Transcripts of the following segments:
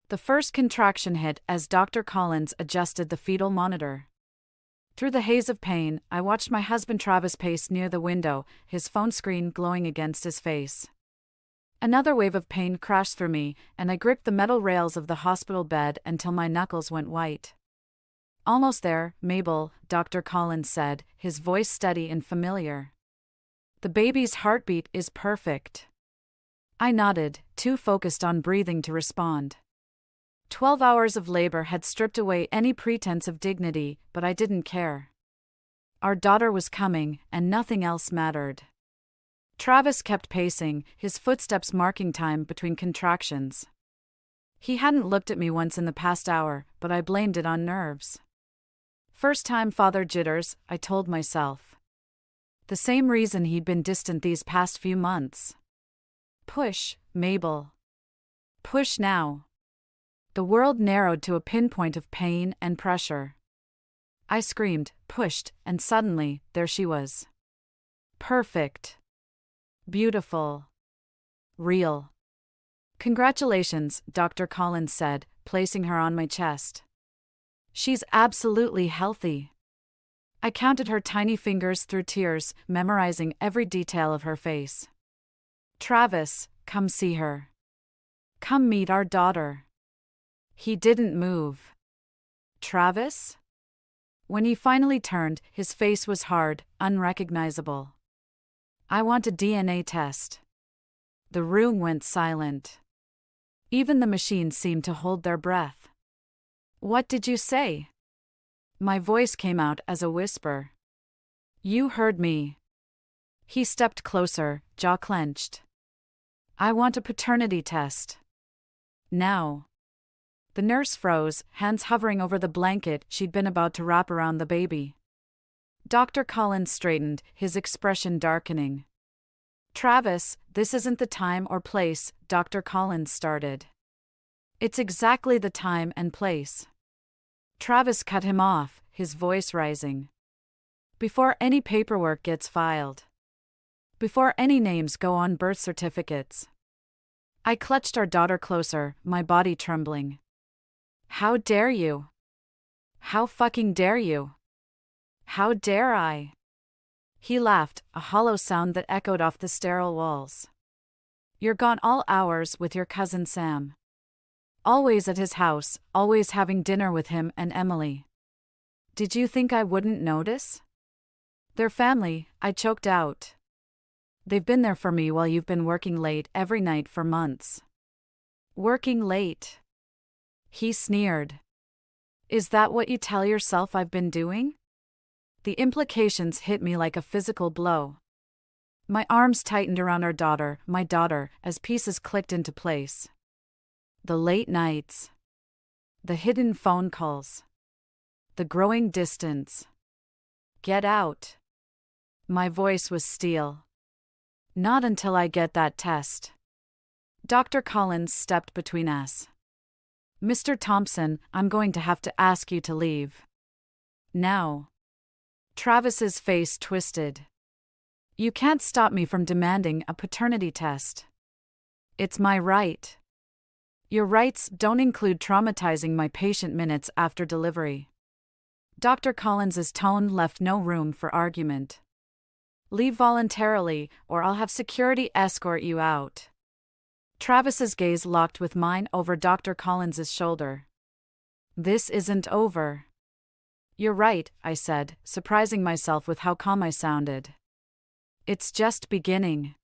The first contraction hit as Dr. Collins adjusted the fetal monitor. Through the haze of pain, I watched my husband Travis pace near the window, his phone screen glowing against his face. Another wave of pain crashed through me, and I gripped the metal rails of the hospital bed until my knuckles went white. "Almost there, Mabel," Dr. Collins said, his voice steady and familiar. "The baby's heartbeat is perfect." I nodded, too focused on breathing to respond. 12 hours of labor had stripped away any pretense of dignity, but I didn't care. Our daughter was coming, and nothing else mattered. Travis kept pacing, his footsteps marking time between contractions. He hadn't looked at me once in the past hour, but I blamed it on nerves. First time father jitters, I told myself. The same reason he'd been distant these past few months. Push, Mabel. Push now. The world narrowed to a pinpoint of pain and pressure. I screamed, pushed, and suddenly, there she was. Perfect. Beautiful. Real. "Congratulations," Dr. Collins said, placing her on my chest. "She's absolutely healthy." I counted her tiny fingers through tears, memorizing every detail of her face. "Travis, come see her. Come meet our daughter." He didn't move. "Travis?" When he finally turned, his face was hard, unrecognizable. "I want a DNA test." The room went silent. Even the machines seemed to hold their breath. "What did you say?" My voice came out as a whisper. "You heard me." He stepped closer, jaw clenched. "I want a paternity test. Now." The nurse froze, hands hovering over the blanket she'd been about to wrap around the baby. Dr. Collins straightened, his expression darkening. "Travis, this isn't the time or place," Dr. Collins started. "It's exactly the time and place." Travis cut him off, his voice rising. "Before any paperwork gets filed. Before any names go on birth certificates." I clutched our daughter closer, my body trembling. "How dare you? How fucking dare you? How dare I?" He laughed, a hollow sound that echoed off the sterile walls. "You're gone all hours with your cousin Sam. Always at his house, always having dinner with him and Emily. Did you think I wouldn't notice?" "Their family," I choked out. "They've been there for me while you've been working late every night for months." "Working late?" He sneered. "Is that what you tell yourself I've been doing?" The implications hit me like a physical blow. My arms tightened around our daughter, my daughter, as pieces clicked into place. The late nights. The hidden phone calls. The growing distance. "Get out." My voice was steel. "Not until I get that test." Dr. Collins stepped between us. "Mr. Thompson, I'm going to have to ask you to leave. Now." Travis's face twisted. "You can't stop me from demanding a paternity test. It's my right." "Your rights don't include traumatizing my patient minutes after delivery." Dr. Collins's tone left no room for argument. "Leave voluntarily, or I'll have security escort you out." Travis's gaze locked with mine over Dr. Collins's shoulder. "This isn't over." "You're right," I said, surprising myself with how calm I sounded. "It's just beginning."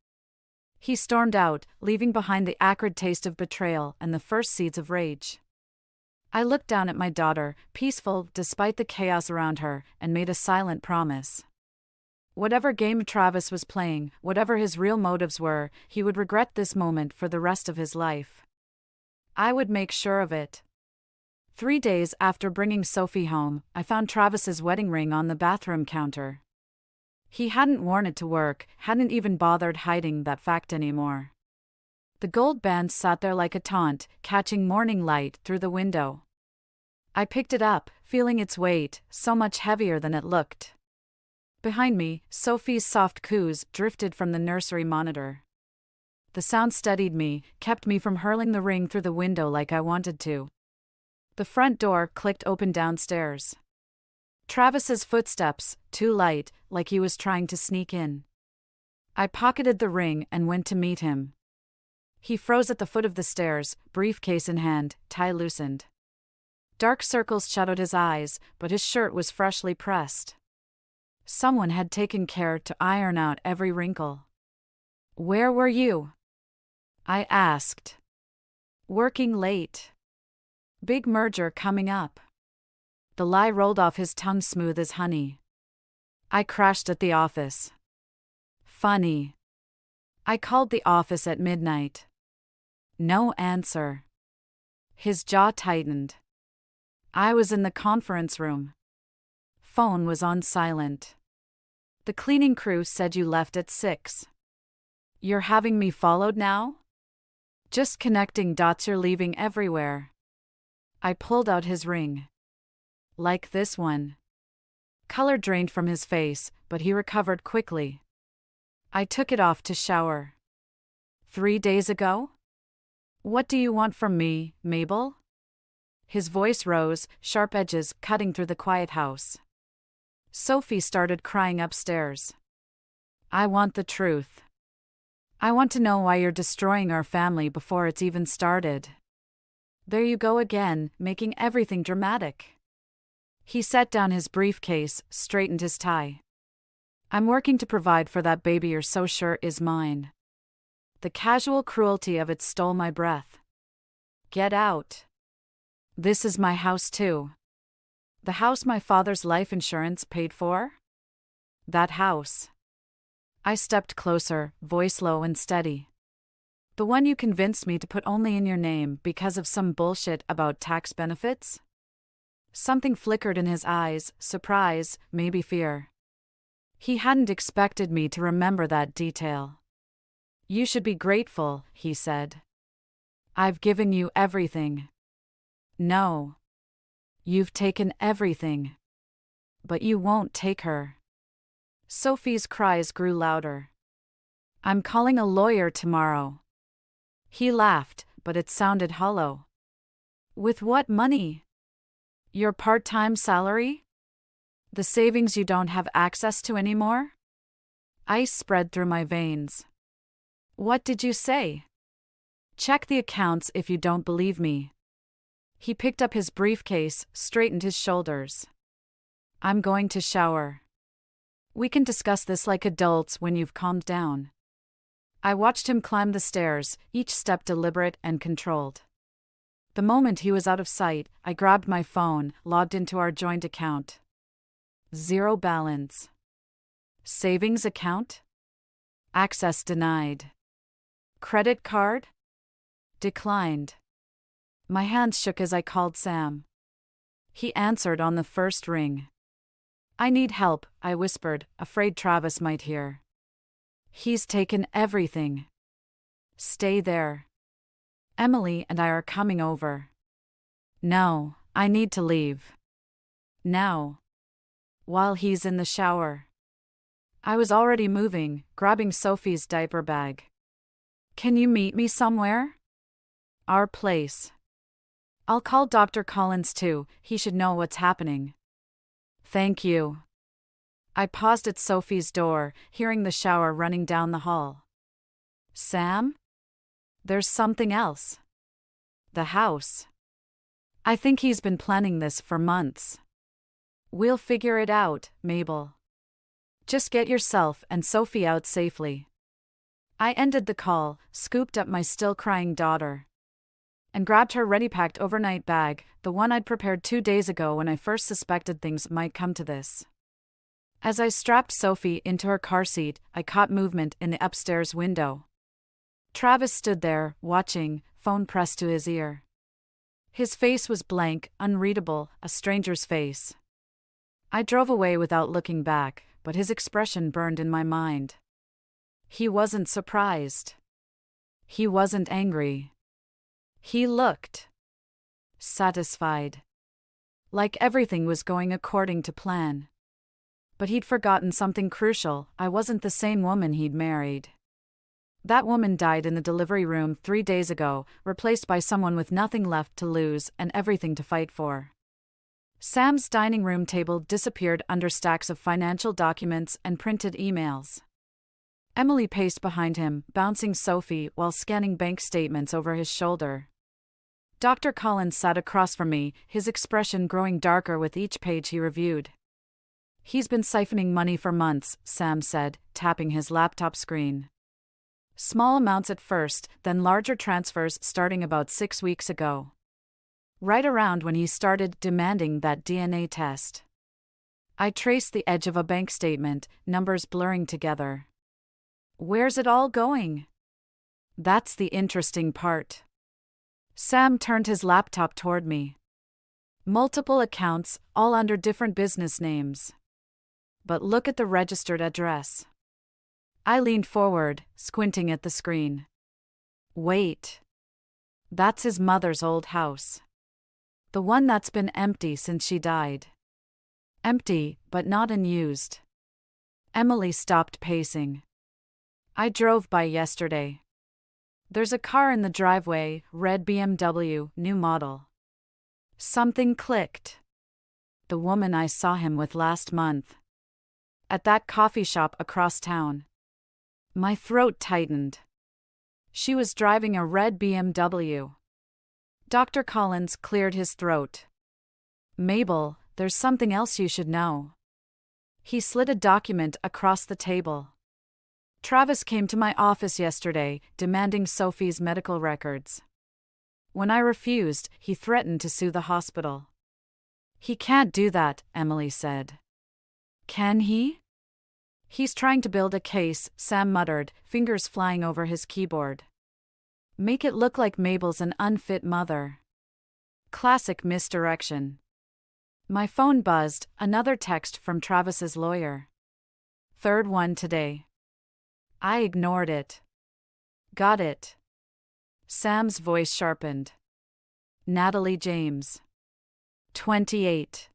He stormed out, leaving behind the acrid taste of betrayal and the first seeds of rage. I looked down at my daughter, peaceful despite the chaos around her, and made a silent promise. Whatever game Travis was playing, whatever his real motives were, he would regret this moment for the rest of his life. I would make sure of it. 3 days after bringing Sophie home, I found Travis's wedding ring on the bathroom counter. He hadn't worn it to work, hadn't even bothered hiding that fact anymore. The gold band sat there like a taunt, catching morning light through the window. I picked it up, feeling its weight, so much heavier than it looked. Behind me, Sophie's soft coos drifted from the nursery monitor. The sound steadied me, kept me from hurling the ring through the window like I wanted to. The front door clicked open downstairs. Travis's footsteps, too light, like he was trying to sneak in. I pocketed the ring and went to meet him. He froze at the foot of the stairs, briefcase in hand, tie loosened. Dark circles shadowed his eyes, but his shirt was freshly pressed. Someone had taken care to iron out every wrinkle. "Where were you?" I asked. "Working late. Big merger coming up." The lie rolled off his tongue smooth as honey. "I crashed at the office." "Funny. I called the office at midnight." No answer. His jaw tightened. I was in the conference room. Phone was on silent. "The cleaning crew said you left at 6. You're having me followed now?" "Just connecting dots, you're leaving everywhere." I pulled out his ring. "Like this one." Color drained from his face, but he recovered quickly. I took it off to shower. 3 days ago? "What do you want from me, Mabel?" His voice rose, sharp edges cutting through the quiet house. Sophie started crying upstairs. "I want the truth. I want to know why you're destroying our family before it's even started." There you go again, making everything dramatic. He set down his briefcase, straightened his tie. "I'm working to provide for that baby you're so sure is mine." The casual cruelty of it stole my breath. "Get out. This is my house too." "The house my father's life insurance paid for?" "That house." I stepped closer, voice low and steady. "The one you convinced me to put only in your name because of some bullshit about tax benefits?" Something flickered in his eyes, surprise, maybe fear. He hadn't expected me to remember that detail. "You should be grateful," he said. "I've given you everything." "No. You've taken everything. But you won't take her." Sophie's cries grew louder. "I'm calling a lawyer tomorrow." He laughed, but it sounded hollow. "With what money? Your part-time salary? The savings you don't have access to anymore?" Ice spread through my veins. "What did you say?" "Check the accounts if you don't believe me." He picked up his briefcase, straightened his shoulders. "I'm going to shower. We can discuss this like adults when you've calmed down." I watched him climb the stairs, each step deliberate and controlled. The moment he was out of sight, I grabbed my phone, logged into our joint account. 0 balance. Savings account? Access denied. Credit card? Declined. My hands shook as I called Sam. He answered on the first ring. "I need help," I whispered, afraid Travis might hear. "He's taken everything." "Stay there. Emily and I are coming over." "No, I need to leave." "Now." "While he's in the shower." I was already moving, grabbing Sophie's diaper bag. "Can you meet me somewhere?" "Our place." "I'll call Dr. Collins too, he should know what's happening." "Thank you." I paused at Sophie's door, hearing the shower running down the hall. "Sam? There's something else." "The house." "I think he's been planning this for months." "We'll figure it out, Mabel. Just get yourself and Sophie out safely." I ended the call, scooped up my still-crying daughter, and grabbed her ready-packed overnight bag, the one I'd prepared 2 days ago when I first suspected things might come to this. As I strapped Sophie into her car seat, I caught movement in the upstairs window. Travis stood there, watching, phone pressed to his ear. His face was blank, unreadable, a stranger's face. I drove away without looking back, but his expression burned in my mind. He wasn't surprised. He wasn't angry. He looked satisfied. Like everything was going according to plan. But he'd forgotten something crucial. I wasn't the same woman he'd married. That woman died in the delivery room 3 days ago, replaced by someone with nothing left to lose and everything to fight for. Sam's dining room table disappeared under stacks of financial documents and printed emails. Emily paced behind him, bouncing Sophie while scanning bank statements over his shoulder. Dr. Collins sat across from me, his expression growing darker with each page he reviewed. "He's been siphoning money for months," Sam said, tapping his laptop screen. "Small amounts at first, then larger transfers starting about 6 weeks ago. Right around when he started demanding that DNA test." I traced the edge of a bank statement, numbers blurring together. "Where's it all going?" "That's the interesting part." Sam turned his laptop toward me. "Multiple accounts, all under different business names. But look at the registered address." I leaned forward, squinting at the screen. "Wait. That's his mother's old house. The one that's been empty since she died. Empty, but not unused." Emily stopped pacing. "I drove by yesterday. There's a car in the driveway, red BMW, new model." Something clicked. The woman I saw him with last month. At that coffee shop across town. My throat tightened. She was driving a red BMW. Dr. Collins cleared his throat. "Mabel, there's something else you should know." He slid a document across the table. "Travis came to my office yesterday, demanding Sophie's medical records. When I refused, he threatened to sue the hospital." "He can't do that," Emily said. "Can he?" "He's trying to build a case," Sam muttered, fingers flying over his keyboard. "Make it look like Mabel's an unfit mother." Classic misdirection. My phone buzzed, another text from Travis's lawyer. "Third one today." I ignored it. "Got it." Sam's voice sharpened. "Natalie James. 28.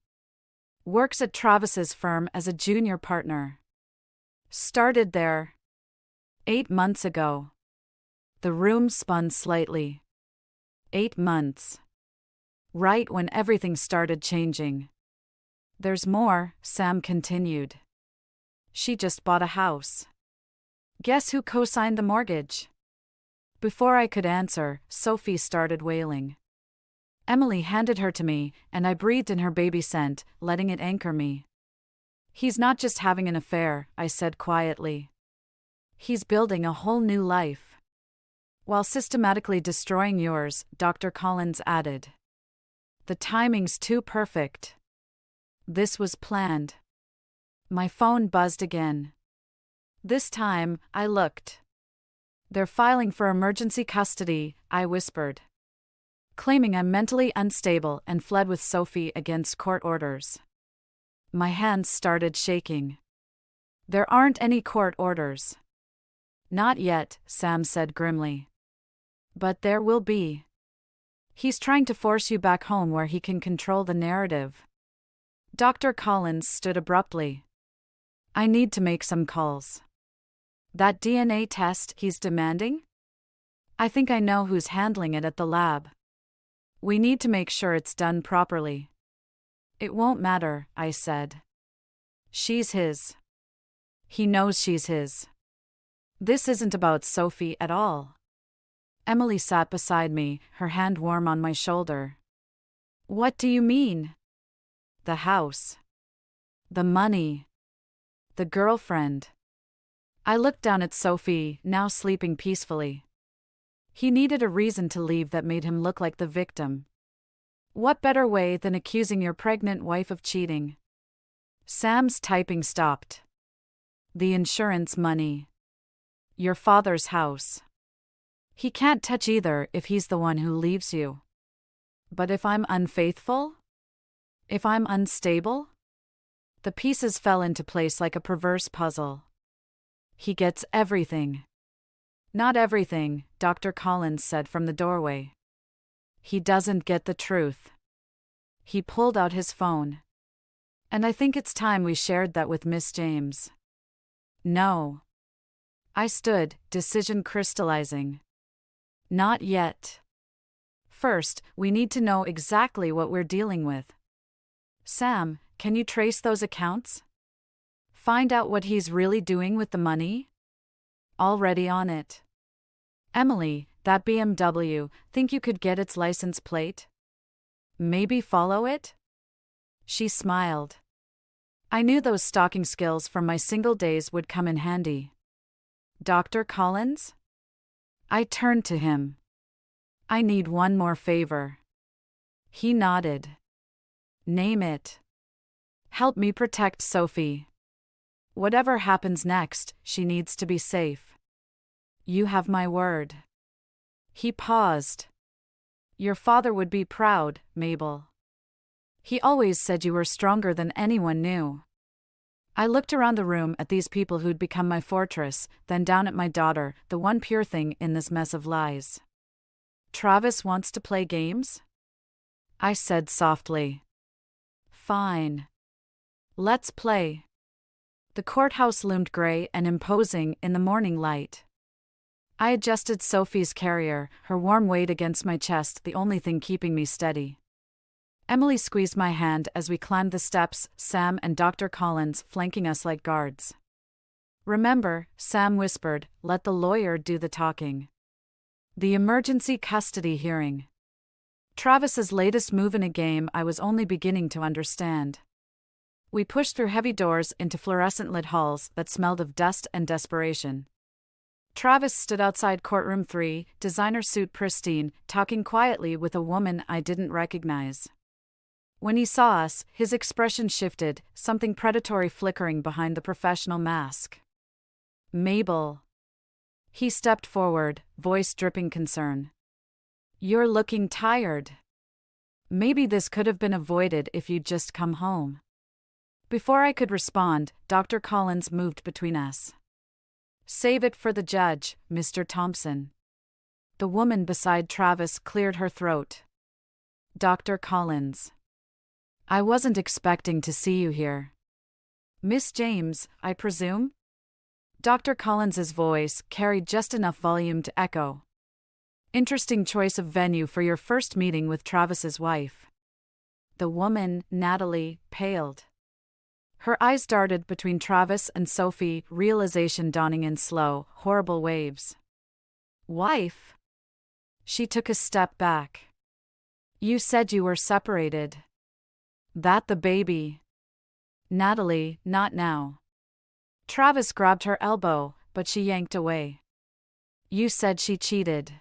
Works at Travis's firm as a junior partner. Started there 8 months ago." The room spun slightly. 8 months. Right when everything started changing. "There's more," Sam continued. "She just bought a house. Guess who co-signed the mortgage?" Before I could answer, Sophie started wailing. Emily handed her to me, and I breathed in her baby scent, letting it anchor me. "He's not just having an affair," I said quietly. "He's building a whole new life. While systematically destroying yours," Dr. Collins added. "The timing's too perfect. This was planned." My phone buzzed again. This time, I looked. "They're filing for emergency custody," I whispered. Claiming I'm mentally unstable and fled with Sophie against court orders. My hands started shaking. "There aren't any court orders." "Not yet," Sam said grimly. "But there will be. He's trying to force you back home where he can control the narrative." Dr. Collins stood abruptly. "I need to make some calls." "That DNA test he's demanding? I think I know who's handling it at the lab. We need to make sure it's done properly." "It won't matter," I said. "She's his. He knows she's his. This isn't about Sophie at all." Emily sat beside me, her hand warm on my shoulder. "What do you mean?" "The house. The money. The girlfriend." I looked down at Sophie, now sleeping peacefully. He needed a reason to leave that made him look like the victim. What better way than accusing your pregnant wife of cheating? Sam's typing stopped. "The insurance money. Your father's house. He can't touch either if he's the one who leaves you." "But if I'm unfaithful? If I'm unstable?" The pieces fell into place like a perverse puzzle. "He gets everything." "Not everything," Dr. Collins said from the doorway. "He doesn't get the truth." He pulled out his phone. "And I think it's time we shared that with Miss James." "No." I stood, decision crystallizing. Not yet. First, we need to know exactly what we're dealing with. Sam, can you trace those accounts? Find out what he's really doing with the money? Already on it. Emily, that BMW, think you could get its license plate? Maybe follow it? She smiled. I knew those stalking skills from my single days would come in handy. Dr. Collins? I turned to him. I need one more favor. He nodded. Name it. Help me protect Sophie. Whatever happens next, she needs to be safe. You have my word. He paused. Your father would be proud, Mabel. He always said you were stronger than anyone knew. I looked around the room at these people who'd become my fortress, then down at my daughter, the one pure thing in this mess of lies. Travis wants to play games? I said softly. Fine. Let's play. The courthouse loomed gray and imposing in the morning light. I adjusted Sophie's carrier, her warm weight against my chest the only thing keeping me steady. Emily squeezed my hand as we climbed the steps, Sam and Dr. Collins flanking us like guards. Remember, Sam whispered, let the lawyer do the talking. The emergency custody hearing. Travis's latest move in a game I was only beginning to understand. We pushed through heavy doors into fluorescent-lit halls that smelled of dust and desperation. Travis stood outside courtroom 3, designer suit pristine, talking quietly with a woman I didn't recognize. When he saw us, his expression shifted, something predatory flickering behind the professional mask. Mabel. He stepped forward, voice dripping concern. You're looking tired. Maybe this could have been avoided if you'd just come home. Before I could respond, Dr. Collins moved between us. Save it for the judge, Mr. Thompson. The woman beside Travis cleared her throat. Dr. Collins. I wasn't expecting to see you here. Miss James, I presume? Dr. Collins's voice carried just enough volume to echo. Interesting choice of venue for your first meeting with Travis's wife. The woman, Natalie, paled. Her eyes darted between Travis and Sophie, realization dawning in slow, horrible waves. Wife? She took a step back. You said you were separated. That the baby? Natalie, not now. Travis grabbed her elbow, but she yanked away. You said she cheated.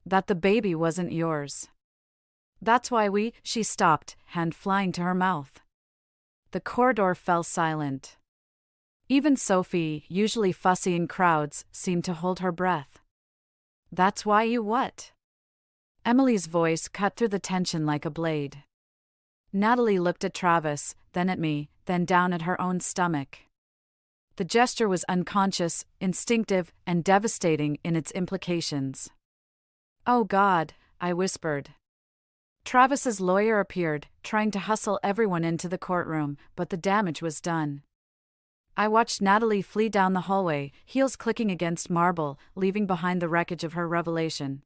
That the baby wasn't yours. That's why she stopped, hand flying to her mouth. The corridor fell silent. Even Sophie, usually fussy in crowds, seemed to hold her breath. That's why you what? Emily's voice cut through the tension like a blade. Natalie looked at Travis, then at me, then down at her own stomach. The gesture was unconscious, instinctive, and devastating in its implications. Oh God, I whispered. Travis's lawyer appeared, trying to hustle everyone into the courtroom, but the damage was done. I watched Natalie flee down the hallway, heels clicking against marble, leaving behind the wreckage of her revelation.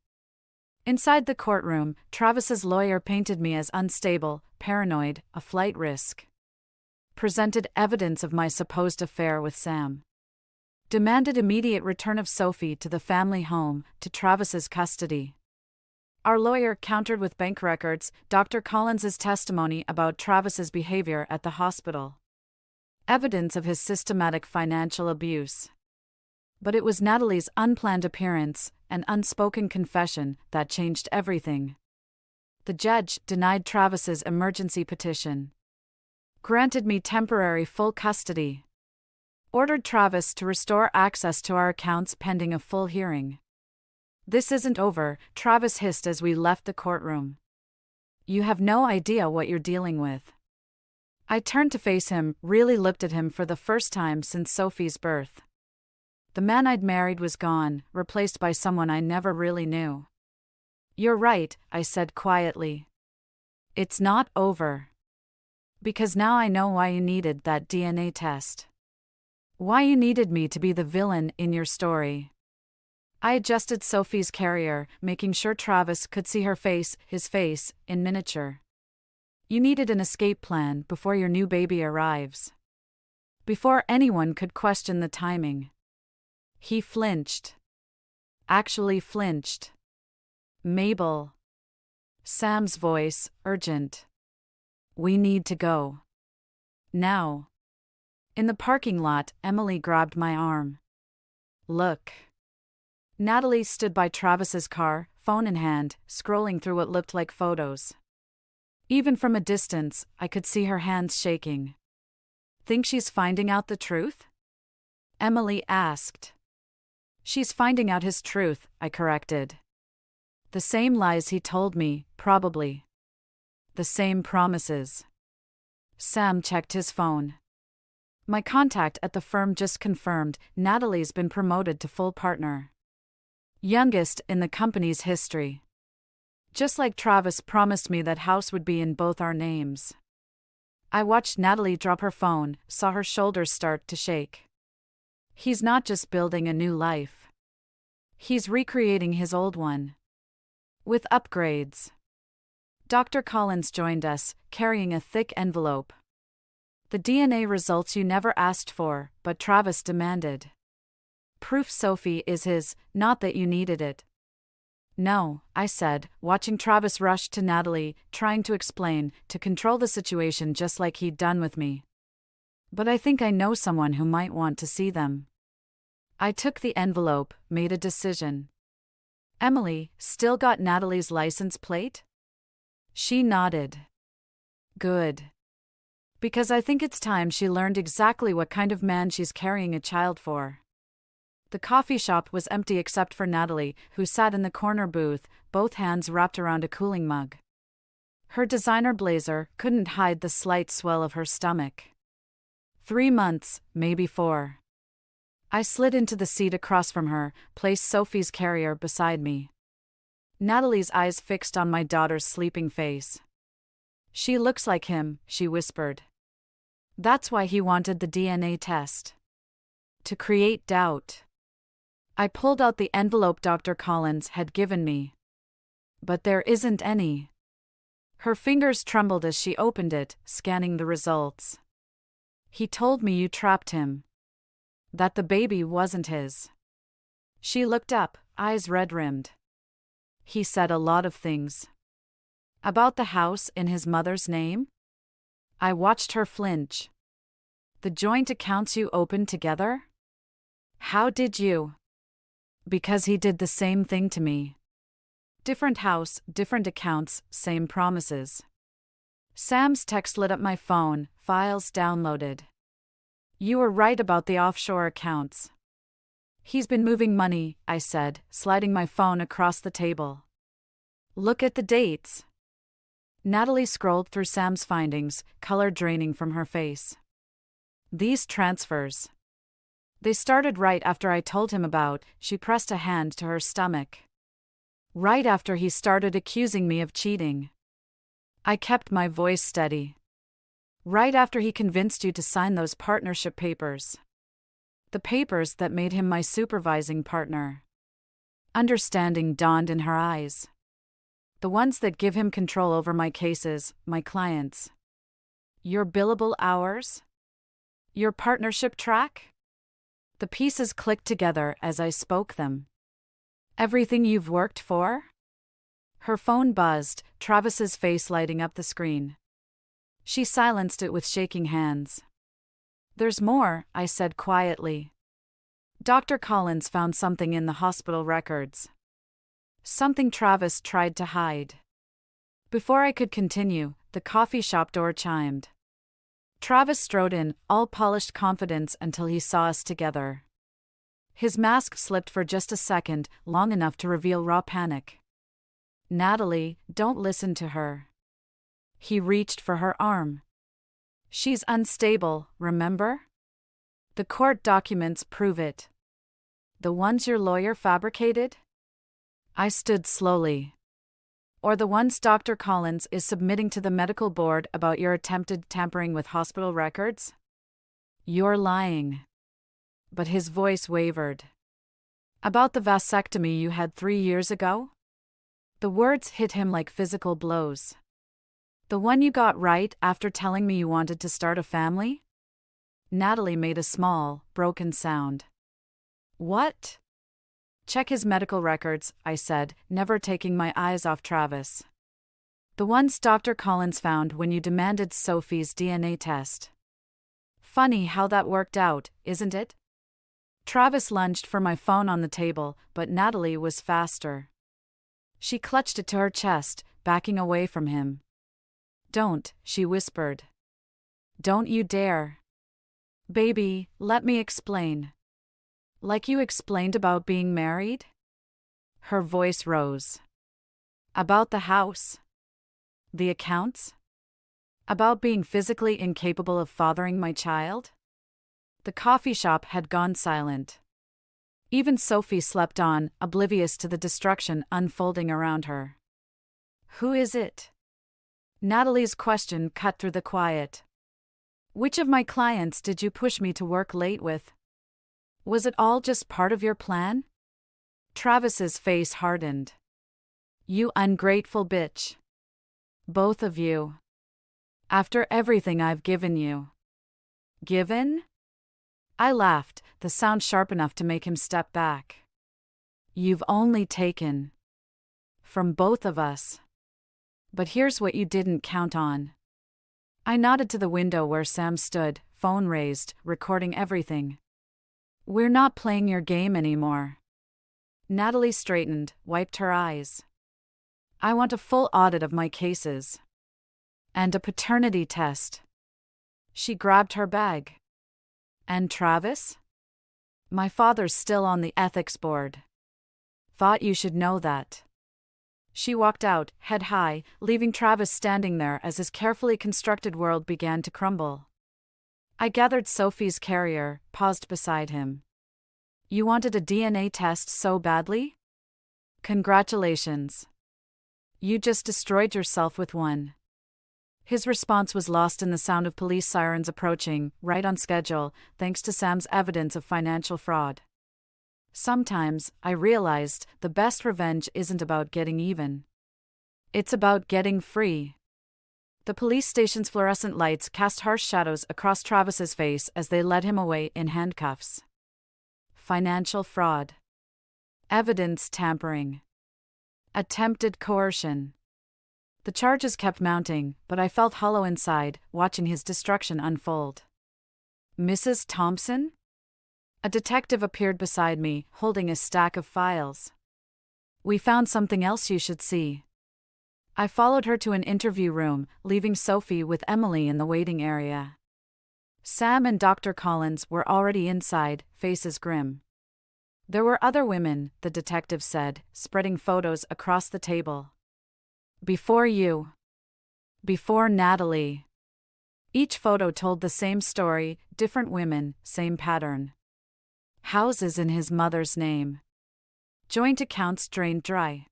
Inside the courtroom, Travis's lawyer painted me as unstable, paranoid, a flight risk. Presented evidence of my supposed affair with Sam. Demanded immediate return of Sophie to the family home, to Travis's custody. Our lawyer countered with bank records, Dr. Collins's testimony about Travis's behavior at the hospital. Evidence of his systematic financial abuse. But it was Natalie's unplanned appearance, an unspoken confession, that changed everything. The judge denied Travis's emergency petition. Granted me temporary full custody. Ordered Travis to restore access to our accounts pending a full hearing. This isn't over, Travis hissed as we left the courtroom. You have no idea what you're dealing with. I turned to face him, really looked at him for the first time since Sophie's birth. The man I'd married was gone, replaced by someone I never really knew. You're right, I said quietly. It's not over. Because now I know why you needed that DNA test. Why you needed me to be the villain in your story. I adjusted Sophie's carrier, making sure Travis could see his face, in miniature. You needed an escape plan before your new baby arrives. Before anyone could question the timing. He flinched. Actually flinched. Mabel. Sam's voice, urgent. We need to go. Now. In the parking lot, Emily grabbed my arm. Look. Natalie stood by Travis's car, phone in hand, scrolling through what looked like photos. Even from a distance, I could see her hands shaking. Think she's finding out the truth? Emily asked. She's finding out his truth, I corrected. The same lies he told me, probably. The same promises. Sam checked his phone. My contact at the firm just confirmed Natalie's been promoted to full partner. Youngest in the company's history. Just like Travis promised me that house would be in both our names. I watched Natalie drop her phone, saw her shoulders start to shake. He's not just building a new life. He's recreating his old one. With upgrades. Dr. Collins joined us, carrying a thick envelope. The DNA results you never asked for, but Travis demanded. Proof Sophie is his, not that you needed it. No, I said, watching Travis rush to Natalie, trying to explain, to control the situation just like he'd done with me. But I think I know someone who might want to see them. I took the envelope, made a decision. Emily, still got Natalie's license plate? She nodded. Good. Because I think it's time she learned exactly what kind of man she's carrying a child for. The coffee shop was empty except for Natalie, who sat in the corner booth, both hands wrapped around a cooling mug. Her designer blazer couldn't hide the slight swell of her stomach. 3 months, maybe 4. I slid into the seat across from her, placed Sophie's carrier beside me. Natalie's eyes fixed on my daughter's sleeping face. She looks like him, she whispered. That's why he wanted the DNA test. To create doubt. I pulled out the envelope Dr. Collins had given me. But there isn't any. Her fingers trembled as she opened it, scanning the results. He told me you trapped him. That the baby wasn't his. She looked up, eyes red-rimmed. He said a lot of things. About the house in his mother's name? I watched her flinch. The joint accounts you opened together? How did you? Because he did the same thing to me. Different house, different accounts, same promises. Sam's text lit up my phone, files downloaded. You were right about the offshore accounts. He's been moving money, I said, sliding my phone across the table. Look at the dates. Natalie scrolled through Sam's findings, color draining from her face. These transfers. They started right after I told him about, she pressed a hand to her stomach. Right after he started accusing me of cheating. I kept my voice steady. Right after he convinced you to sign those partnership papers. The papers that made him my supervising partner. Understanding dawned in her eyes. The ones that give him control over my cases, my clients. Your billable hours? Your partnership track? The pieces clicked together as I spoke them. Everything you've worked for? Her phone buzzed, Travis's face lighting up the screen. She silenced it with shaking hands. There's more, I said quietly. Dr. Collins found something in the hospital records. Something Travis tried to hide. Before I could continue, the coffee shop door chimed. Travis strode in, all polished confidence until he saw us together. His mask slipped for just a second, long enough to reveal raw panic. Natalie, don't listen to her. He reached for her arm. She's unstable, remember? The court documents prove it. The ones your lawyer fabricated? I stood slowly. Or the ones Dr. Collins is submitting to the medical board about your attempted tampering with hospital records? You're lying. but his voice wavered. About the vasectomy you had 3 years ago? The words hit him like physical blows. The one you got right after telling me you wanted to start a family? Natalie made a small, broken sound. What? Check his medical records, I said, never taking my eyes off Travis. The ones Dr. Collins found when you demanded Sophie's DNA test. Funny how that worked out, isn't it? Travis lunged for my phone on the table, but Natalie was faster. She clutched it to her chest, backing away from him. Don't, she whispered. Don't you dare. Baby, let me explain. Like you explained about being married? Her voice rose. About the house? The accounts? About being physically incapable of fathering my child? The coffee shop had gone silent. Even Sophie slept on, oblivious to the destruction unfolding around her. Who is it? Natalie's question cut through the quiet. Which of my clients did you push me to work late with? Was it all just part of your plan? Travis's face hardened. You ungrateful bitch. Both of you. After everything I've given you. Given? I laughed, the sound sharp enough to make him step back. You've only taken. From both of us. But here's what you didn't count on. I nodded to the window where Sam stood, phone raised, recording everything. We're not playing your game anymore. Natalie straightened, wiped her eyes. I want a full audit of my cases. And a paternity test. She grabbed her bag. And Travis? My father's still on the ethics board. Thought you should know that. She walked out, head high, leaving Travis standing there as his carefully constructed world began to crumble. I gathered Sophie's carrier, paused beside him. You wanted a DNA test so badly? Congratulations. You just destroyed yourself with one. His response was lost in the sound of police sirens approaching, right on schedule, thanks to Sam's evidence of financial fraud. Sometimes, I realized, the best revenge isn't about getting even. It's about getting free. The police station's fluorescent lights cast harsh shadows across Travis's face as they led him away in handcuffs. Financial fraud. Evidence tampering. Attempted coercion. The charges kept mounting, but I felt hollow inside, watching his destruction unfold. Mrs. Thompson? A detective appeared beside me, holding a stack of files. We found something else you should see. I followed her to an interview room, leaving Sophie with Emily in the waiting area. Sam and Dr. Collins were already inside, faces grim. There were other women, the detective said, spreading photos across the table. Before you. Before Natalie. Each photo told the same story, different women, same pattern. Houses in his mother's name. Joint accounts drained dry.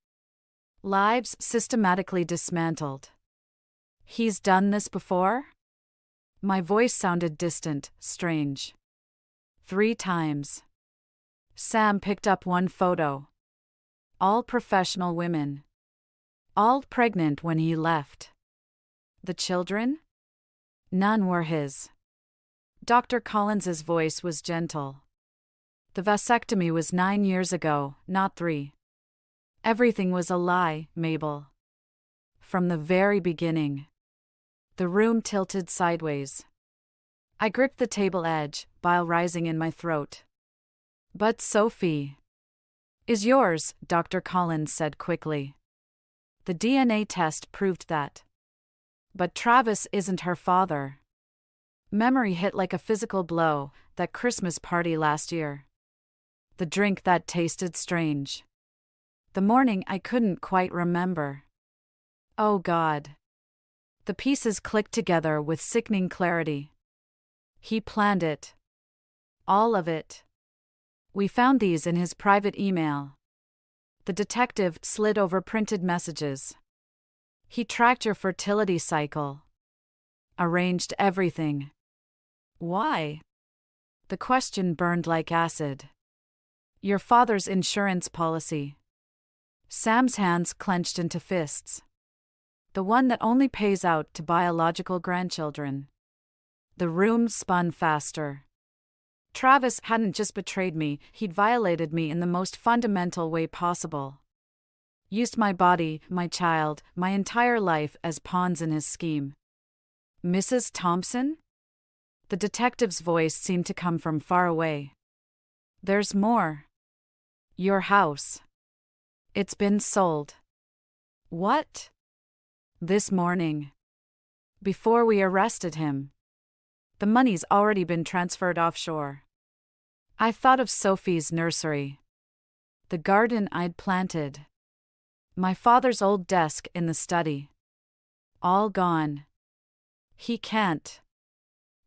Lives systematically dismantled. He's done this before? My voice sounded distant, strange. 3 times. Sam picked up one photo. All professional women. All pregnant when he left. The children? None were his. Dr. Collins's voice was gentle. The vasectomy was 9 years ago, not 3. Everything was a lie, Mabel. From the very beginning. The room tilted sideways. I gripped the table edge, bile rising in my throat. But Sophie is yours, Dr. Collins said quickly. The DNA test proved that. But Travis isn't her father. Memory hit like a physical blow, that Christmas party last year. The drink that tasted strange. The morning I couldn't quite remember. Oh God. The pieces clicked together with sickening clarity. He planned it. All of it. We found these in his private email. The detective slid over printed messages. He tracked your fertility cycle. Arranged everything. Why? The question burned like acid. Your father's insurance policy. Sam's hands clenched into fists. The one that only pays out to biological grandchildren. The room spun faster. Travis hadn't just betrayed me, he'd violated me in the most fundamental way possible. Used my body, my child, my entire life as pawns in his scheme. Mrs. Thompson? The detective's voice seemed to come from far away. There's more. Your house. It's been sold. What? This morning. Before we arrested him. The money's already been transferred offshore. I thought of Sophie's nursery. The garden I'd planted. My father's old desk in the study. All gone. He can't.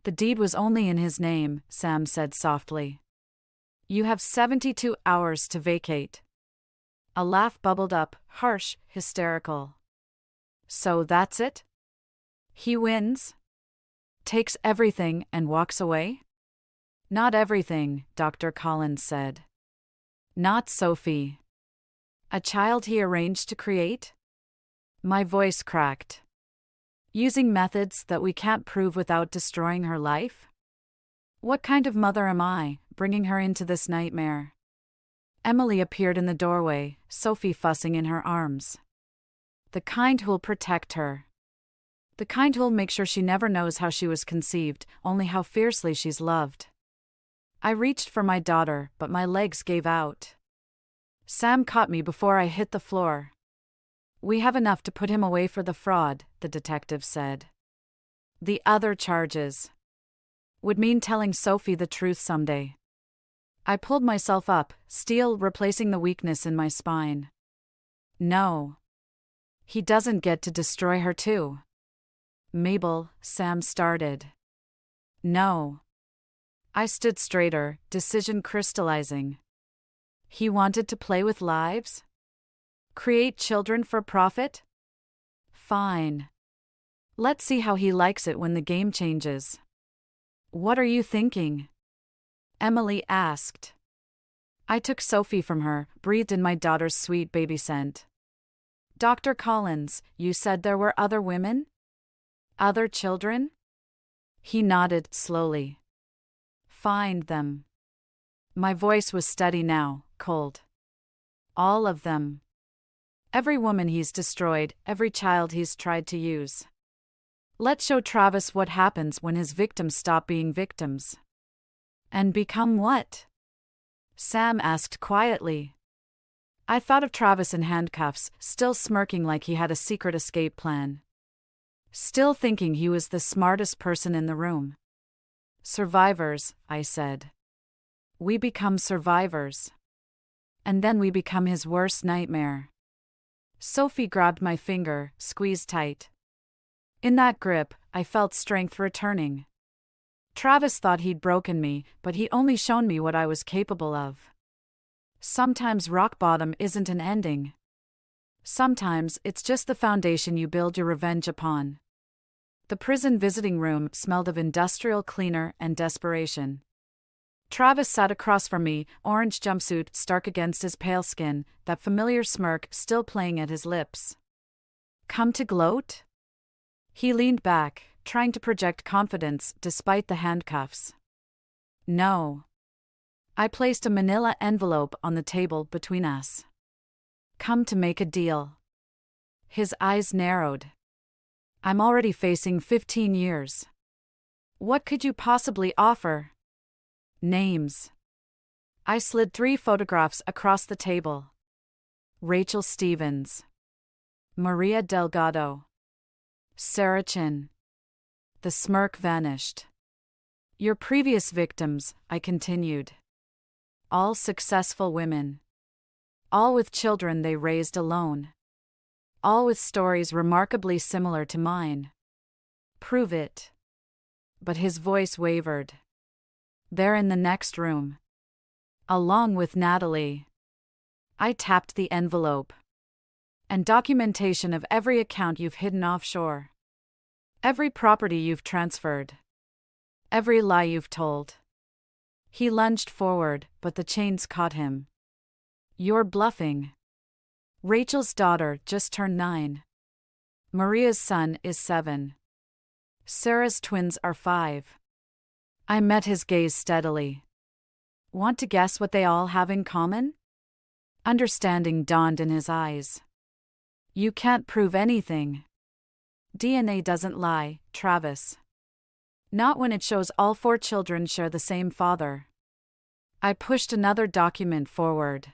The deed was only in his name, Sam said softly. You have 72 hours to vacate. A laugh bubbled up, harsh, hysterical. So that's it? He wins? Takes everything and walks away? Not everything, Dr. Collins said. Not Sophie. A child he arranged to create? My voice cracked. Using methods that we can't prove without destroying her life? What kind of mother am I, bringing her into this nightmare? Emily appeared in the doorway, Sophie fussing in her arms. The kind who'll protect her. The kind who'll make sure she never knows how she was conceived, only how fiercely she's loved. I reached for my daughter, but my legs gave out. Sam caught me before I hit the floor. We have enough to put him away for the fraud, the detective said. The other charges would mean telling Sophie the truth someday. I pulled myself up, steel replacing the weakness in my spine. No. He doesn't get to destroy her too. Mabel, Sam started. No. I stood straighter, decision crystallizing. He wanted to play with lives? Create children for profit? Fine. Let's see how he likes it when the game changes. What are you thinking? Emily asked. I took Sophie from her, breathed in my daughter's sweet baby scent. Dr. Collins, you said there were other women? Other children? He nodded slowly. Find them. My voice was steady now, cold. All of them. Every woman he's destroyed, every child he's tried to use. Let's show Travis what happens when his victims stop being victims. And become what? Sam asked quietly. I thought of Travis in handcuffs, still smirking like he had a secret escape plan. Still thinking he was the smartest person in the room. Survivors, I said. We become survivors. And then we become his worst nightmare. Sophie grabbed my finger, squeezed tight. In that grip, I felt strength returning. Travis thought he'd broken me, but he'd only shown me what I was capable of. Sometimes rock bottom isn't an ending. Sometimes it's just the foundation you build your revenge upon. The prison visiting room smelled of industrial cleaner and desperation. Travis sat across from me, orange jumpsuit stark against his pale skin, that familiar smirk still playing at his lips. Come to gloat? He leaned back, trying to project confidence despite the handcuffs. No. I placed a manila envelope on the table between us. Come to make a deal. His eyes narrowed. I'm already facing 15 years. What could you possibly offer? Names. I slid 3 photographs across the table. Rachel Stevens. Maria Delgado. Sarah Chin. The smirk vanished. Your previous victims, I continued. All successful women. All with children they raised alone. All with stories remarkably similar to mine. Prove it. But his voice wavered. They're in the next room. Along with Natalie. I tapped the envelope. And documentation of every account you've hidden offshore. Every property you've transferred. Every lie you've told. He lunged forward, but the chains caught him. You're bluffing. Rachel's daughter just turned 9. Maria's son is 7. Sarah's twins are 5. I met his gaze steadily. Want to guess what they all have in common? Understanding dawned in his eyes. You can't prove anything. DNA doesn't lie, Travis. Not when it shows all 4 children share the same father. I pushed another document forward.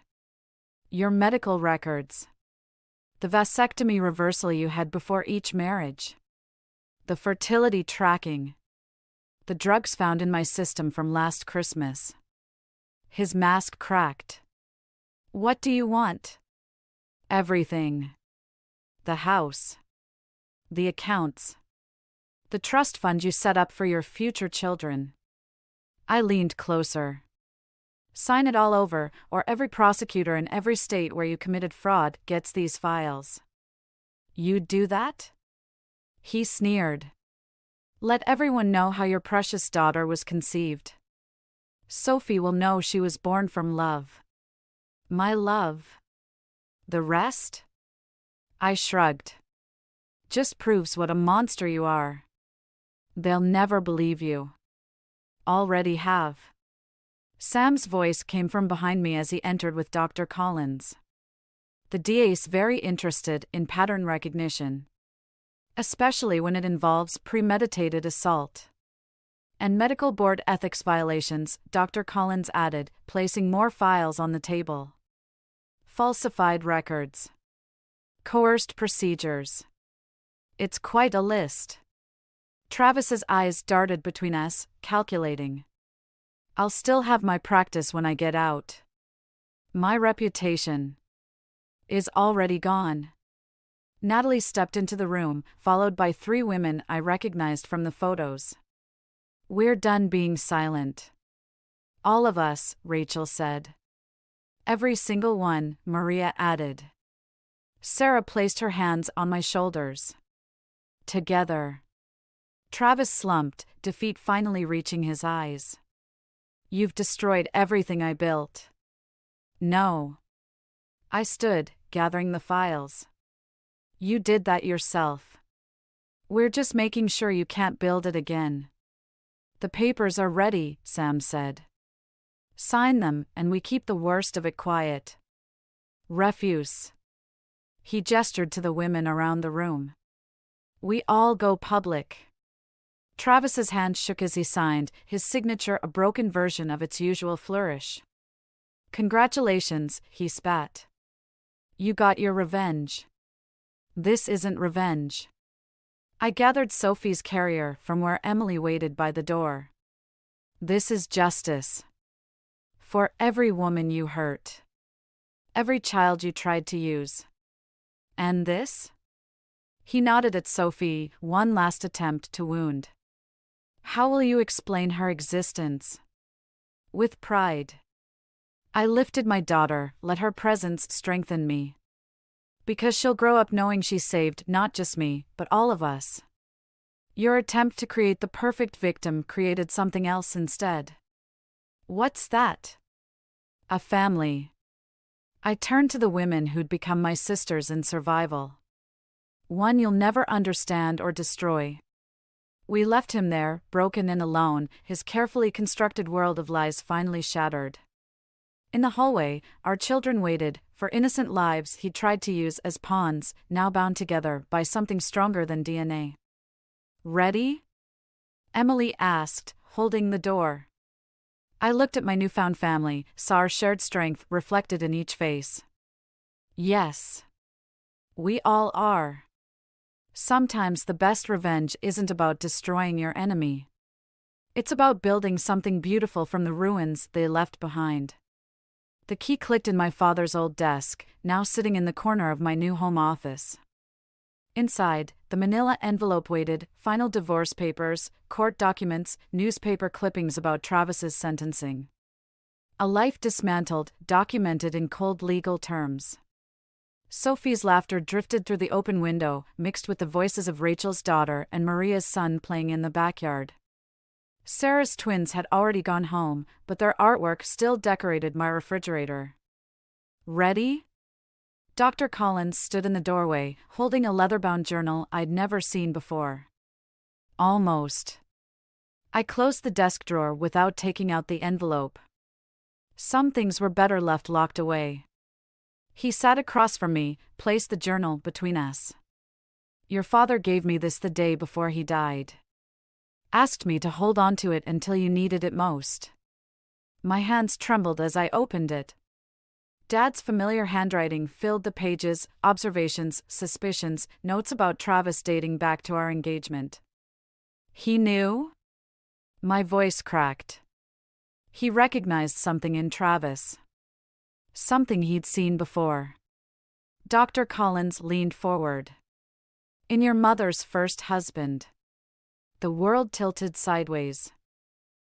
Your medical records. The vasectomy reversal you had before each marriage. The fertility tracking. The drugs found in my system from last Christmas. His mask cracked. What do you want? Everything. The house. The accounts. The trust fund you set up for your future children. I leaned closer. Sign it all over, or every prosecutor in every state where you committed fraud gets these files. You'd do that? He sneered. Let everyone know how your precious daughter was conceived. Sophie will know she was born from love. My love. The rest? I shrugged. Just proves what a monster you are. They'll never believe you. Already have. Sam's voice came from behind me as he entered with Dr. Collins. The DA's very interested in pattern recognition, especially when it involves premeditated assault. And medical board ethics violations, Dr. Collins added, placing more files on the table. Falsified records. Coerced procedures. It's quite a list. Travis's eyes darted between us, calculating. I'll still have my practice when I get out. My reputation is already gone. Natalie stepped into the room, followed by 3 women I recognized from the photos. We're done being silent. All of us, Rachel said. Every single one, Maria added. Sarah placed her hands on my shoulders. Together. Travis slumped, defeat finally reaching his eyes. You've destroyed everything I built. No. I stood, gathering the files. You did that yourself. We're just making sure you can't build it again. The papers are ready, Sam said. Sign them, and we keep the worst of it quiet. Refuse. He gestured to the women around the room. We all go public. Travis's hand shook as he signed, his signature a broken version of its usual flourish. Congratulations, he spat. You got your revenge. This isn't revenge. I gathered Sophie's carrier from where Emily waited by the door. This is justice. For every woman you hurt. Every child you tried to use. And this? He nodded at Sophie, one last attempt to wound. How will you explain her existence? With pride. I lifted my daughter, let her presence strengthen me. Because she'll grow up knowing she saved not just me, but all of us. Your attempt to create the perfect victim created something else instead. What's that? A family. I turned to the women who'd become my sisters in survival. One you'll never understand or destroy. We left him there, broken and alone, his carefully constructed world of lies finally shattered. In the hallway, our children waited, for innocent lives he'd tried to use as pawns, now bound together by something stronger than DNA. Ready? Emily asked, holding the door. I looked at my newfound family, saw our shared strength reflected in each face. Yes. We all are. Sometimes the best revenge isn't about destroying your enemy. It's about building something beautiful from the ruins they left behind. The key clicked in my father's old desk, now sitting in the corner of my new home office. Inside, the manila envelope waited, final divorce papers, court documents, newspaper clippings about Travis's sentencing. A life dismantled, documented in cold legal terms. Sophie's laughter drifted through the open window, mixed with the voices of Rachel's daughter and Maria's son playing in the backyard. Sarah's twins had already gone home, but their artwork still decorated my refrigerator. Ready? Dr. Collins stood in the doorway, holding a leather-bound journal I'd never seen before. Almost. I closed the desk drawer without taking out the envelope. Some things were better left locked away. He sat across from me, placed the journal between us. Your father gave me this the day before he died. Asked me to hold on to it until you needed it most. My hands trembled as I opened it. Dad's familiar handwriting filled the pages, observations, suspicions, notes about Travis dating back to our engagement. He knew? My voice cracked. He recognized something in Travis. Something he'd seen before. Dr. Collins leaned forward. In your mother's first husband. The world tilted sideways.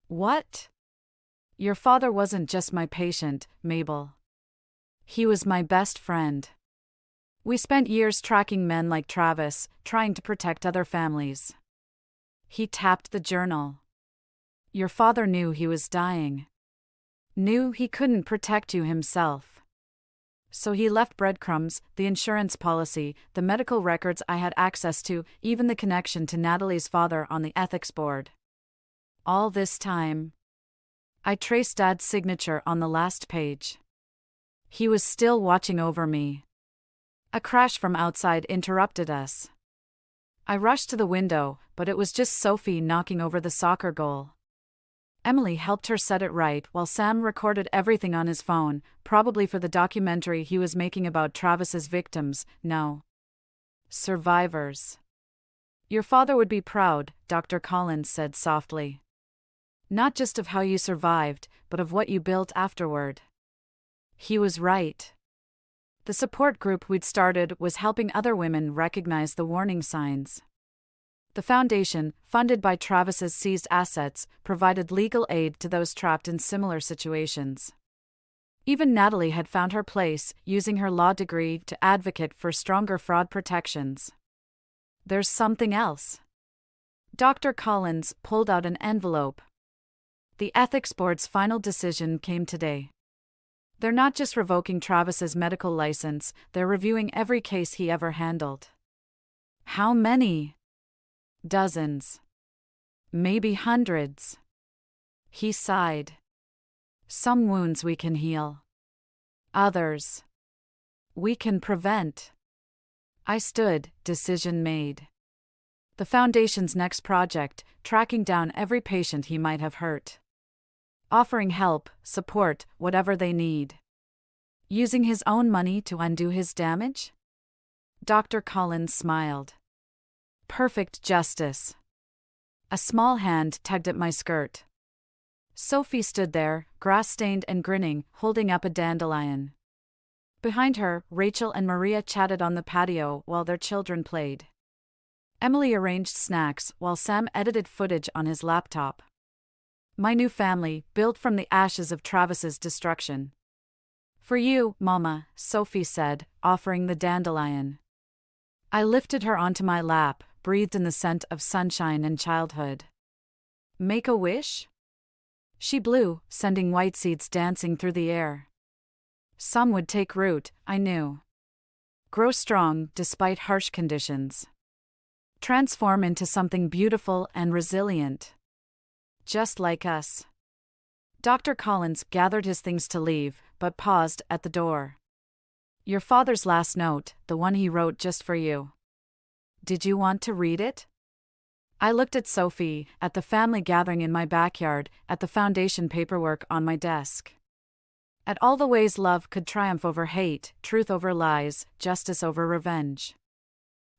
What? Your father wasn't just my patient, Mabel. He was my best friend. We spent years tracking men like Travis, trying to protect other families. He tapped the journal. Your father knew he was dying. Knew he couldn't protect you himself. So he left breadcrumbs, the insurance policy, the medical records I had access to, even the connection to Natalie's father on the ethics board. All this time, I traced Dad's signature on the last page. He was still watching over me. A crash from outside interrupted us. I rushed to the window, but it was just Sophie knocking over the soccer goal. Emily helped her set it right while Sam recorded everything on his phone, probably for the documentary he was making about Travis's victims, no. Survivors. Your father would be proud, Dr. Collins said softly. Not just of how you survived, but of what you built afterward. He was right. The support group we'd started was helping other women recognize the warning signs. The foundation, funded by Travis's seized assets, provided legal aid to those trapped in similar situations. Even Natalie had found her place, using her law degree to advocate for stronger fraud protections. There's something else. Dr. Collins pulled out an envelope. The ethics board's final decision came today. They're not just revoking Travis's medical license, they're reviewing every case he ever handled. How many? Dozens. Maybe hundreds. He sighed. Some wounds we can heal. Others we can prevent. I stood, decision made. The Foundation's next project, tracking down every patient he might have hurt. Offering help, support, whatever they need. Using his own money to undo his damage? Dr. Collins smiled. Perfect justice. A small hand tugged at my skirt. Sophie stood there, grass-stained and grinning, holding up a dandelion. Behind her, Rachel and Maria chatted on the patio while their children played. Emily arranged snacks while Sam edited footage on his laptop. My new family, built from the ashes of Travis's destruction. For you, Mama, Sophie said, offering the dandelion. I lifted her onto my lap, breathed in the scent of sunshine and childhood. Make a wish? She blew, sending white seeds dancing through the air. Some would take root, I knew. Grow strong despite harsh conditions. Transform into something beautiful and resilient. Just like us. Dr. Collins gathered his things to leave, but paused at the door. Your father's last note, the one he wrote just for you. Did you want to read it? I looked at Sophie, at the family gathering in my backyard, at the Foundation paperwork on my desk. At all the ways love could triumph over hate, truth over lies, justice over revenge.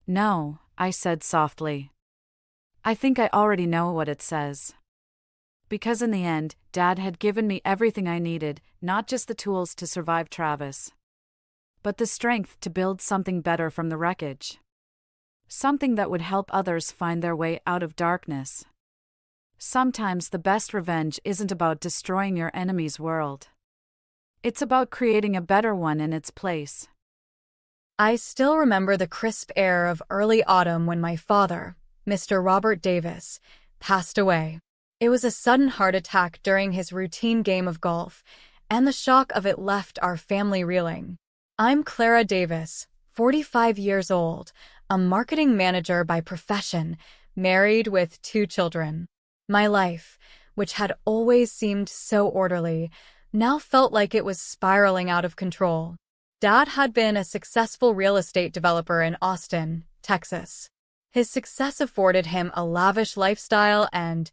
No, I said softly. I think I already know what it says. Because in the end, Dad had given me everything I needed, not just the tools to survive Travis, but the strength to build something better from the wreckage. Something that would help others find their way out of darkness. Sometimes the best revenge isn't about destroying your enemy's world. It's about creating a better one in its place. I still remember the crisp air of early autumn when my father, Mr. Robert Davis, passed away. It was a sudden heart attack during his routine game of golf, and the shock of it left our family reeling. I'm Clara Davis, 45 years old, a marketing manager by profession, married with 2 children. My life, which had always seemed so orderly, now felt like it was spiraling out of control. Dad had been a successful real estate developer in Austin, Texas. His success afforded him a lavish lifestyle and,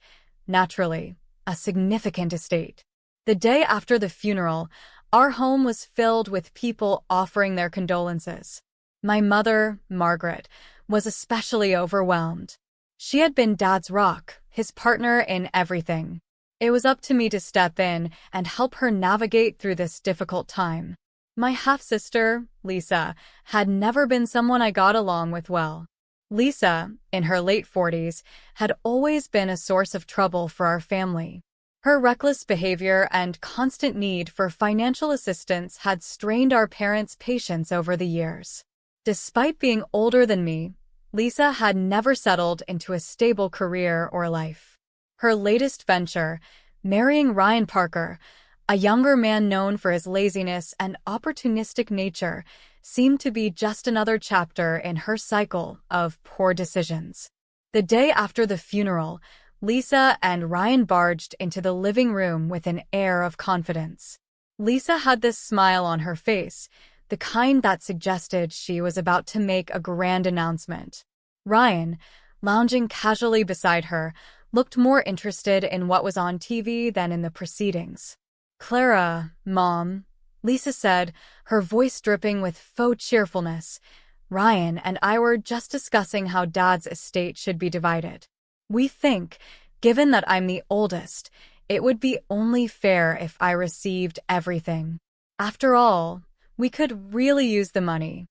naturally, a significant estate. The day after the funeral, our home was filled with people offering their condolences. My mother, Margaret, was especially overwhelmed. She had been Dad's rock, his partner in everything. It was up to me to step in and help her navigate through this difficult time. My half-sister, Lisa, had never been someone I got along with well. Lisa, in her late 40s, had always been a source of trouble for our family. Her reckless behavior and constant need for financial assistance had strained our parents' patience over the years. Despite being older than me, Lisa had never settled into a stable career or life. Her latest venture, marrying Ryan Parker, a younger man known for his laziness and opportunistic nature, seemed to be just another chapter in her cycle of poor decisions. The day after the funeral, Lisa and Ryan barged into the living room with an air of confidence. Lisa had this smile on her face, the kind that suggested she was about to make a grand announcement. Ryan, lounging casually beside her, looked more interested in what was on TV than in the proceedings. "Clara, Mom," Lisa said, her voice dripping with faux cheerfulness. "Ryan and I were just discussing how Dad's estate should be divided. We think, given that I'm the oldest, it would be only fair if I received everything. After all, we could really use the money."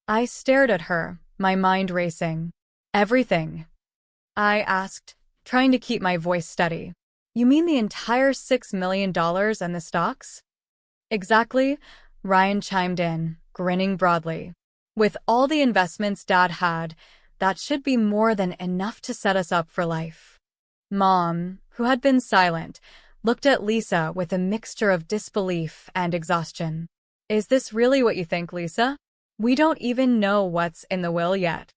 I stared at her, my mind racing. "Everything?" I asked, trying to keep my voice steady. "You mean the entire $6 million and the stocks?" "Exactly," Ryan chimed in, grinning broadly. "With all the investments Dad had, that should be more than enough to set us up for life." Mom, who had been silent, looked at Lisa with a mixture of disbelief and exhaustion. "Is this really what you think, Lisa? We don't even know what's in the will yet."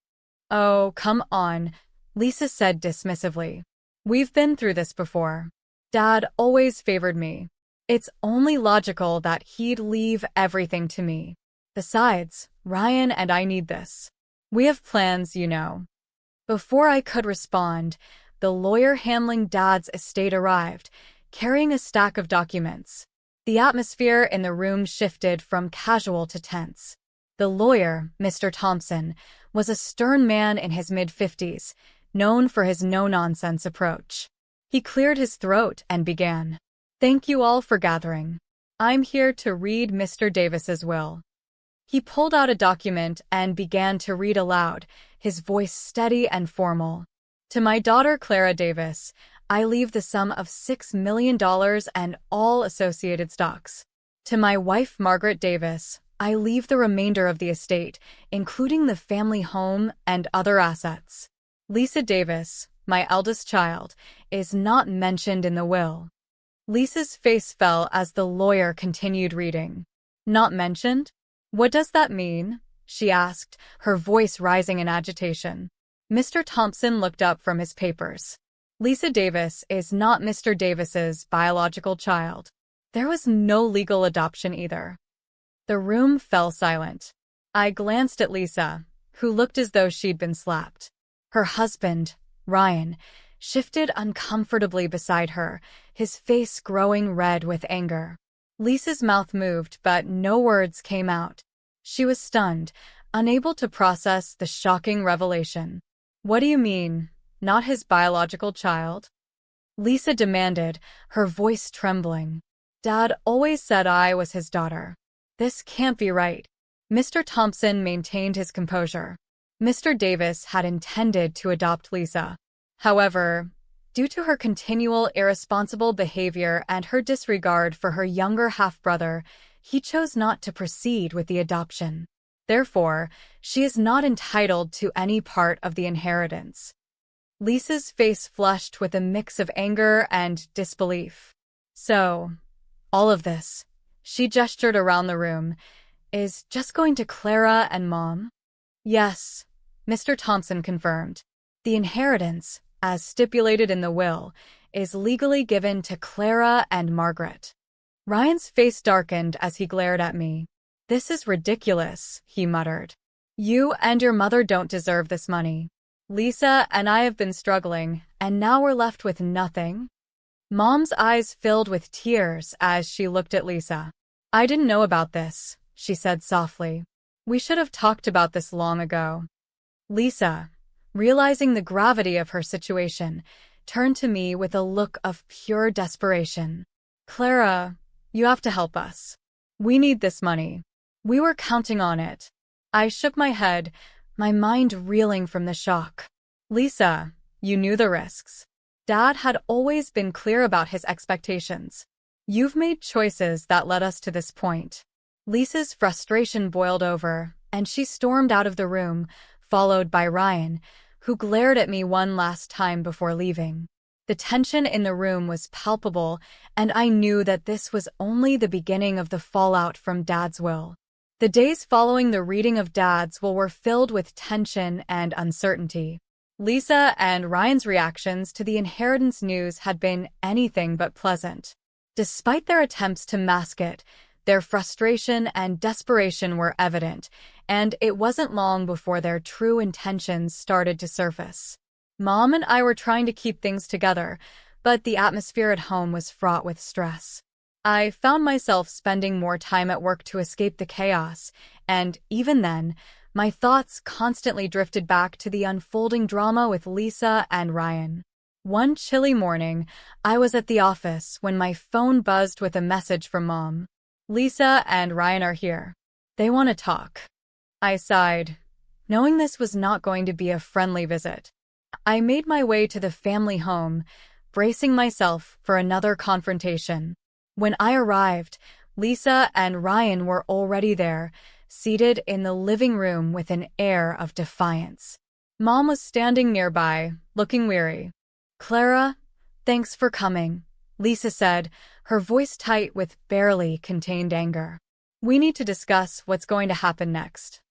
"Oh, come on," Lisa said dismissively. "We've been through this before. Dad always favored me. It's only logical that he'd leave everything to me. Besides, Ryan and I need this. We have plans, you know." Before I could respond, the lawyer handling Dad's estate arrived, carrying a stack of documents. The atmosphere in the room shifted from casual to tense. The lawyer, Mr. Thompson, was a stern man in his mid-50s, known for his no-nonsense approach. He cleared his throat and began. "Thank you all for gathering. I'm here to read Mr. Davis's will." He pulled out a document and began to read aloud, his voice steady and formal. "To my daughter Clara Davis, I leave the sum of $6 million and all associated stocks. To my wife Margaret Davis, I leave the remainder of the estate, including the family home and other assets. Lisa Davis, my eldest child, is not mentioned in the will." Lisa's face fell as the lawyer continued reading. "Not mentioned? What does that mean?" she asked, her voice rising in agitation. Mr. Thompson looked up from his papers. "Lisa Davis is not Mr. Davis's biological child. There was no legal adoption either." The room fell silent. I glanced at Lisa, who looked as though she'd been slapped. Her husband, Ryan, shifted uncomfortably beside her, his face growing red with anger. Lisa's mouth moved, but no words came out. She was stunned, unable to process the shocking revelation. "What do you mean, not his biological child?" Lisa demanded, her voice trembling. "Dad always said I was his daughter. This can't be right." Mr. Thompson maintained his composure. Mr. Davis had intended to adopt Lisa. However, due to her continual irresponsible behavior and her disregard for her younger half-brother, he chose not to proceed with the adoption. Therefore, she is not entitled to any part of the inheritance. Lisa's face flushed with a mix of anger and disbelief. So, all of this, she gestured around the room, is just going to Clara and Mom? Yes, Mr. Thompson confirmed. The inheritance, as stipulated in the will, is legally given to Clara and Margaret. Ryan's face darkened as he glared at me. This is ridiculous, he muttered. You and your mother don't deserve this money. Lisa and I have been struggling, and now we're left with nothing. Mom's eyes filled with tears as she looked at Lisa. I didn't know about this, she said softly. We should have talked about this long ago. Lisa, realizing the gravity of her situation, turned to me with a look of pure desperation. Clara, you have to help us. We need this money. We were counting on it. I shook my head, my mind reeling from the shock. Lisa, you knew the risks. Dad had always been clear about his expectations. You've made choices that led us to this point. Lisa's frustration boiled over, and she stormed out of the room, followed by Ryan, who glared at me one last time before leaving. The tension in the room was palpable, and I knew that this was only the beginning of the fallout from Dad's will. The days following the reading of Dad's will were filled with tension and uncertainty. Lisa and Ryan's reactions to the inheritance news had been anything but pleasant. Despite their attempts to mask it, their frustration and desperation were evident, and it wasn't long before their true intentions started to surface. Mom and I were trying to keep things together, but the atmosphere at home was fraught with stress. I found myself spending more time at work to escape the chaos, and even then, my thoughts constantly drifted back to the unfolding drama with Lisa and Ryan. One chilly morning, I was at the office when my phone buzzed with a message from Mom. Lisa and Ryan are here. They want to talk. I sighed, knowing this was not going to be a friendly visit. I made my way to the family home, bracing myself for another confrontation. When I arrived, Lisa and Ryan were already there, seated in the living room with an air of defiance. Mom was standing nearby, looking weary. Clara, thanks for coming, Lisa said, her voice tight with barely contained anger. We need to discuss what's going to happen next.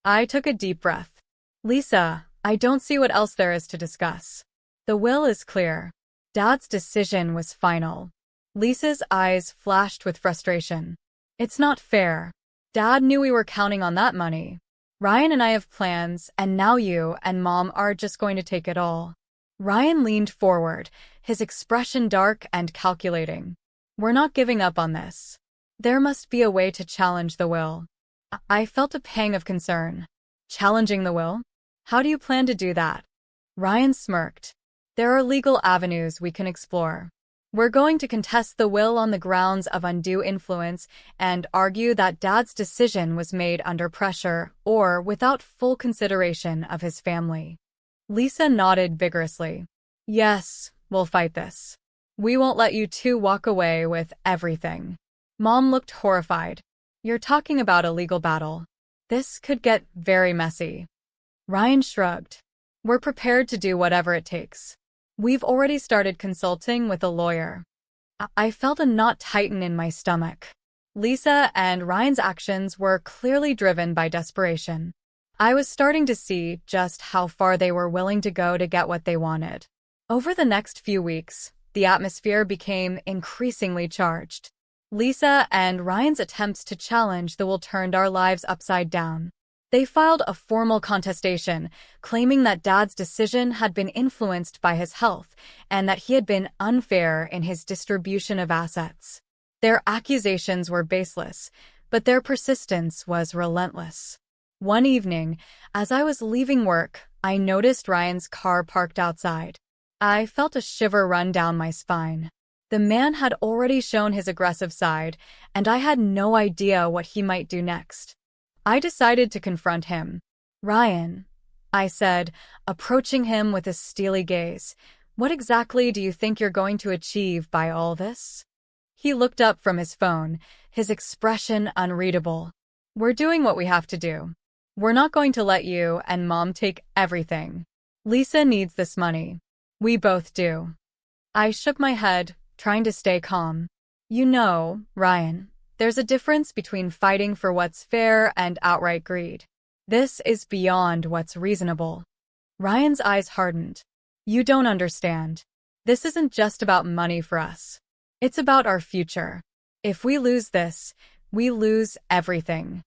I took a deep breath. Lisa, I don't see what else there is to discuss. The will is clear. Dad's decision was final. Lisa's eyes flashed with frustration. It's not fair. Dad knew we were counting on that money. Ryan and I have plans, and now you and Mom are just going to take it all. Ryan leaned forward, his expression dark and calculating. We're not giving up on this. There must be a way to challenge the will. I felt a pang of concern. Challenging the will? How do you plan to do that? Ryan smirked. There are legal avenues we can explore. We're going to contest the will on the grounds of undue influence and argue that Dad's decision was made under pressure or without full consideration of his family. Lisa nodded vigorously. Yes, we'll fight this. We won't let you two walk away with everything. Mom looked horrified. You're talking about a legal battle. This could get very messy. Ryan shrugged. We're prepared to do whatever it takes. We've already started consulting with a lawyer. I felt a knot tighten in my stomach. Lisa and Ryan's actions were clearly driven by desperation. I was starting to see just how far they were willing to go to get what they wanted. Over the next few weeks, the atmosphere became increasingly charged. Lisa and Ryan's attempts to challenge the will turned our lives upside down. They filed a formal contestation, claiming that Dad's decision had been influenced by his health and that he had been unfair in his distribution of assets. Their accusations were baseless, but their persistence was relentless. One evening, as I was leaving work, I noticed Ryan's car parked outside. I felt a shiver run down my spine. The man had already shown his aggressive side, and I had no idea what he might do next. I decided to confront him. Ryan, I said, approaching him with a steely gaze, what exactly do you think you're going to achieve by all this? He looked up from his phone, his expression unreadable. We're doing what we have to do. We're not going to let you and Mom take everything. Lisa needs this money. We both do. I shook my head, trying to stay calm. You know, Ryan, there's a difference between fighting for what's fair and outright greed. This is beyond what's reasonable. Ryan's eyes hardened. You don't understand. This isn't just about money for us. It's about our future. If we lose this, we lose everything.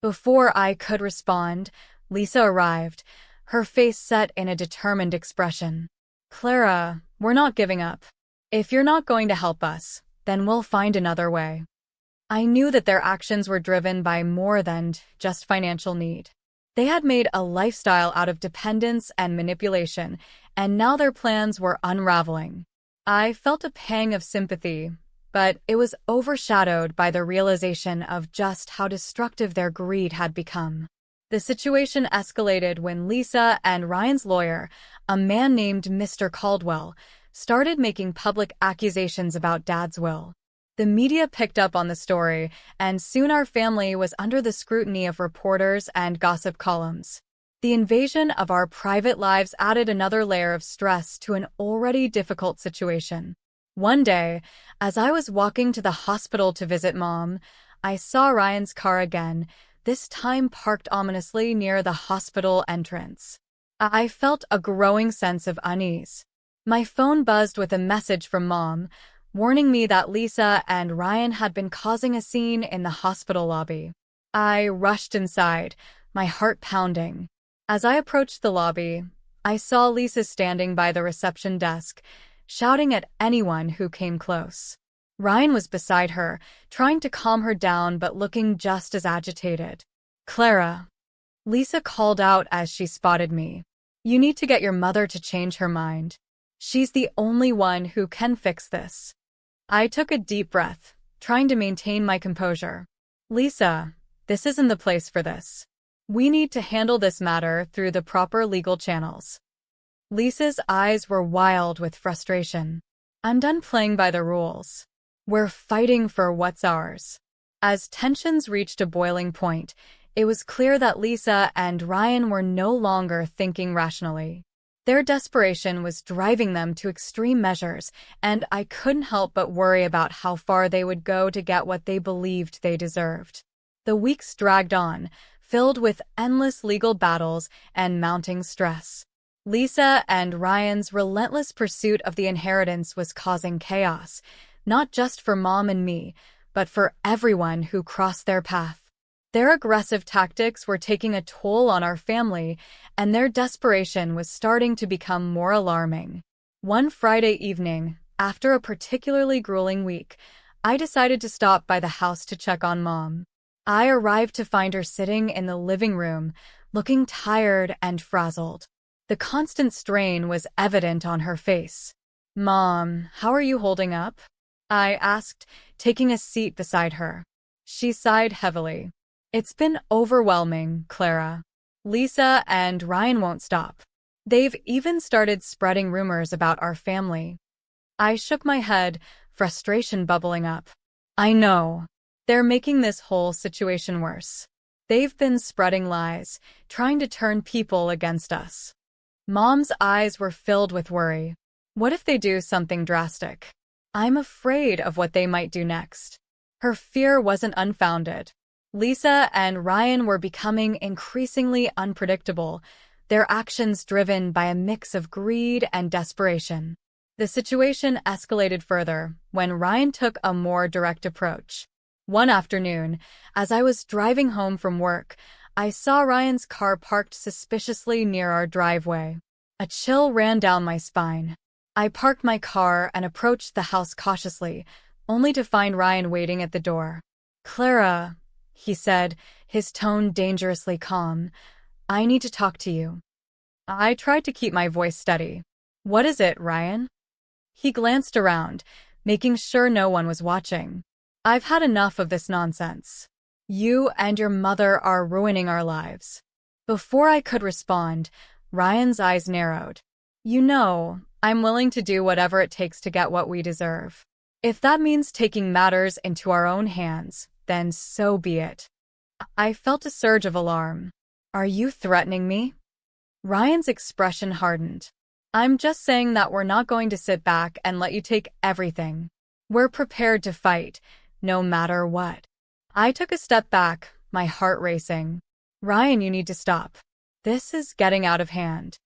Before I could respond, Lisa arrived, her face set in a determined expression. Clara, we're not giving up. If you're not going to help us, then we'll find another way. I knew that their actions were driven by more than just financial need. They had made a lifestyle out of dependence and manipulation, and now their plans were unraveling. I felt a pang of sympathy, but it was overshadowed by the realization of just how destructive their greed had become. The situation escalated when Lisa and Ryan's lawyer, a man named Mr. Caldwell, started making public accusations about Dad's will. The media picked up on the story, and soon our family was under the scrutiny of reporters and gossip columns. The invasion of our private lives added another layer of stress to an already difficult situation. One day, as I was walking to the hospital to visit Mom, I saw Ryan's car again, this time parked ominously near the hospital entrance. I felt a growing sense of unease. My phone buzzed with a message from Mom, warning me that Lisa and Ryan had been causing a scene in the hospital lobby. I rushed inside, my heart pounding. As I approached the lobby, I saw Lisa standing by the reception desk, shouting at anyone who came close. Ryan was beside her, trying to calm her down but looking just as agitated. Clara, Lisa called out as she spotted me. You need to get your mother to change her mind. She's the only one who can fix this. I took a deep breath, trying to maintain my composure. Lisa, this isn't the place for this. We need to handle this matter through the proper legal channels. Lisa's eyes were wild with frustration. I'm done playing by the rules. We're fighting for what's ours. As tensions reached a boiling point, it was clear that Lisa and Ryan were no longer thinking rationally. Their desperation was driving them to extreme measures, and I couldn't help but worry about how far they would go to get what they believed they deserved. The weeks dragged on, filled with endless legal battles and mounting stress. Lisa and Ryan's relentless pursuit of the inheritance was causing chaos, not just for Mom and me, but for everyone who crossed their path. Their aggressive tactics were taking a toll on our family, and their desperation was starting to become more alarming. One Friday evening, after a particularly grueling week, I decided to stop by the house to check on Mom. I arrived to find her sitting in the living room, looking tired and frazzled. The constant strain was evident on her face. Mom, how are you holding up? I asked, taking a seat beside her. She sighed heavily. It's been overwhelming, Clara. Lisa and Ryan won't stop. They've even started spreading rumors about our family. I shook my head, frustration bubbling up. I know. They're making this whole situation worse. They've been spreading lies, trying to turn people against us. Mom's eyes were filled with worry. What if they do something drastic? I'm afraid of what they might do next. Her fear wasn't unfounded. Lisa and Ryan were becoming increasingly unpredictable, their actions driven by a mix of greed and desperation. The situation escalated further when Ryan took a more direct approach. One afternoon, as I was driving home from work, I saw Ryan's car parked suspiciously near our driveway. A chill ran down my spine. I parked my car and approached the house cautiously, only to find Ryan waiting at the door. Clara, he said, his tone dangerously calm, I need to talk to you. I tried to keep my voice steady. What is it, Ryan? He glanced around, making sure no one was watching. I've had enough of this nonsense. You and your mother are ruining our lives. Before I could respond, Ryan's eyes narrowed. You know, I'm willing to do whatever it takes to get what we deserve. If that means taking matters into our own hands, then so be it. I felt a surge of alarm. Are you threatening me? Ryan's expression hardened. I'm just saying that we're not going to sit back and let you take everything. We're prepared to fight, no matter what. I took a step back, my heart racing. Ryan, you need to stop. This is getting out of hand.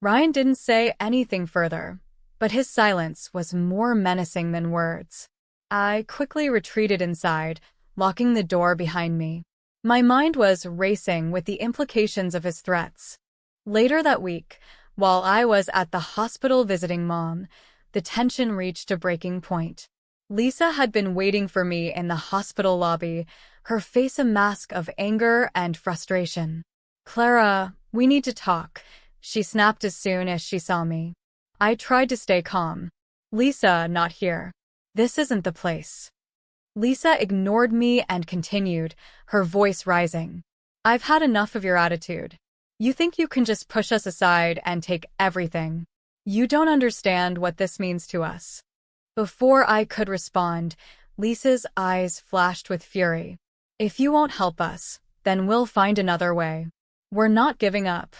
Ryan didn't say anything further, but his silence was more menacing than words. I quickly retreated inside, locking the door behind me. My mind was racing with the implications of his threats. Later that week, while I was at the hospital visiting Mom, the tension reached a breaking point. Lisa had been waiting for me in the hospital lobby, her face a mask of anger and frustration. "Clara, we need to talk," she snapped as soon as she saw me. I tried to stay calm. "Lisa, not here. This isn't the place." Lisa ignored me and continued, her voice rising. "I've had enough of your attitude. You think you can just push us aside and take everything. You don't understand what this means to us." Before I could respond, Lisa's eyes flashed with fury. "If you won't help us, then we'll find another way. We're not giving up."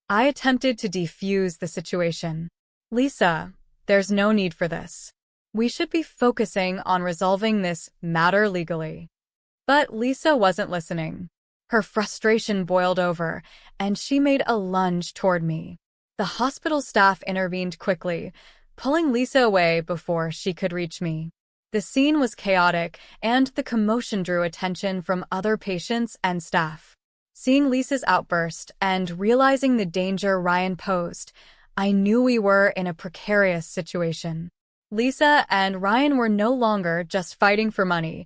I attempted to defuse the situation. "Lisa, there's no need for this. We should be focusing on resolving this matter legally." But Lisa wasn't listening. Her frustration boiled over, and she made a lunge toward me. The hospital staff intervened quickly, pulling Lisa away before she could reach me. The scene was chaotic, and the commotion drew attention from other patients and staff. Seeing Lisa's outburst and realizing the danger Ryan posed, I knew we were in a precarious situation. Lisa and Ryan were no longer just fighting for money.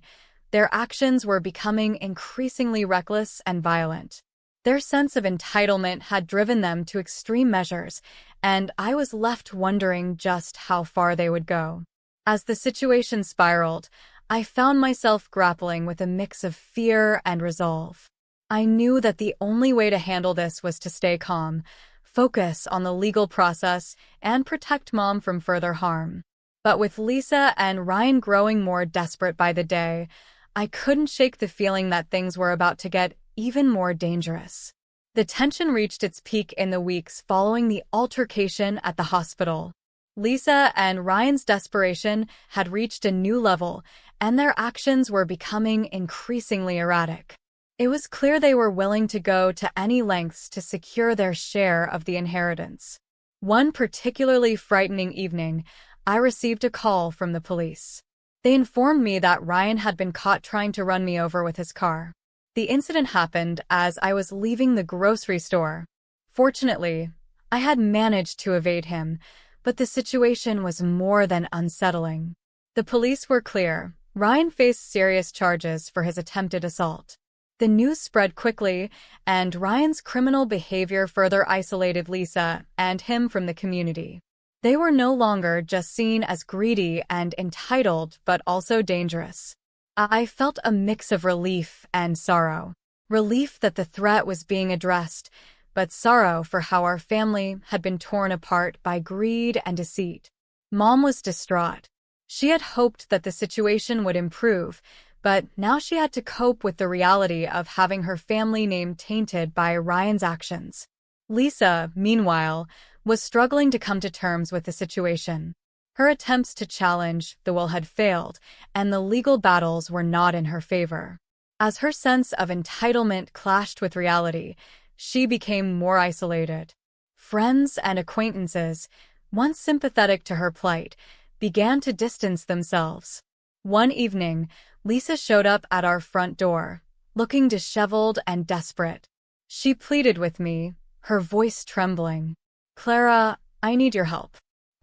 Their actions were becoming increasingly reckless and violent. Their sense of entitlement had driven them to extreme measures, and I was left wondering just how far they would go. As the situation spiraled, I found myself grappling with a mix of fear and resolve. I knew that the only way to handle this was to stay calm, focus on the legal process, and protect Mom from further harm. But with Lisa and Ryan growing more desperate by the day, I couldn't shake the feeling that things were about to get even more dangerous. The tension reached its peak in the weeks following the altercation at the hospital. Lisa and Ryan's desperation had reached a new level, and their actions were becoming increasingly erratic. It was clear they were willing to go to any lengths to secure their share of the inheritance. One particularly frightening evening, I received a call from the police. They informed me that Ryan had been caught trying to run me over with his car. The incident happened as I was leaving the grocery store. Fortunately, I had managed to evade him, but the situation was more than unsettling. The police were clear. Ryan faced serious charges for his attempted assault. The news spread quickly, and Ryan's criminal behavior further isolated Lisa and him from the community. They were no longer just seen as greedy and entitled, but also dangerous. I felt a mix of relief and sorrow. Relief that the threat was being addressed, but sorrow for how our family had been torn apart by greed and deceit. Mom was distraught. She had hoped that the situation would improve, but now she had to cope with the reality of having her family name tainted by Ryan's actions. Lisa, meanwhile, was struggling to come to terms with the situation. Her attempts to challenge the will had failed, and the legal battles were not in her favor. As her sense of entitlement clashed with reality, she became more isolated. Friends and acquaintances, once sympathetic to her plight, began to distance themselves. One evening, Lisa showed up at our front door, looking disheveled and desperate. She pleaded with me, her voice trembling. "Clara, I need your help.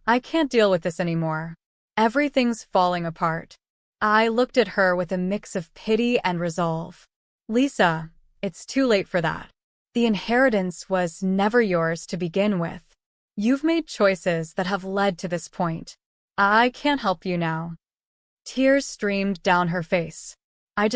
I can't deal with this anymore. Everything's falling apart." I looked at her with a mix of pity and resolve. "Lisa, it's too late for that. The inheritance was never yours to begin with. You've made choices that have led to this point. I can't help you now." Tears streamed down her face. I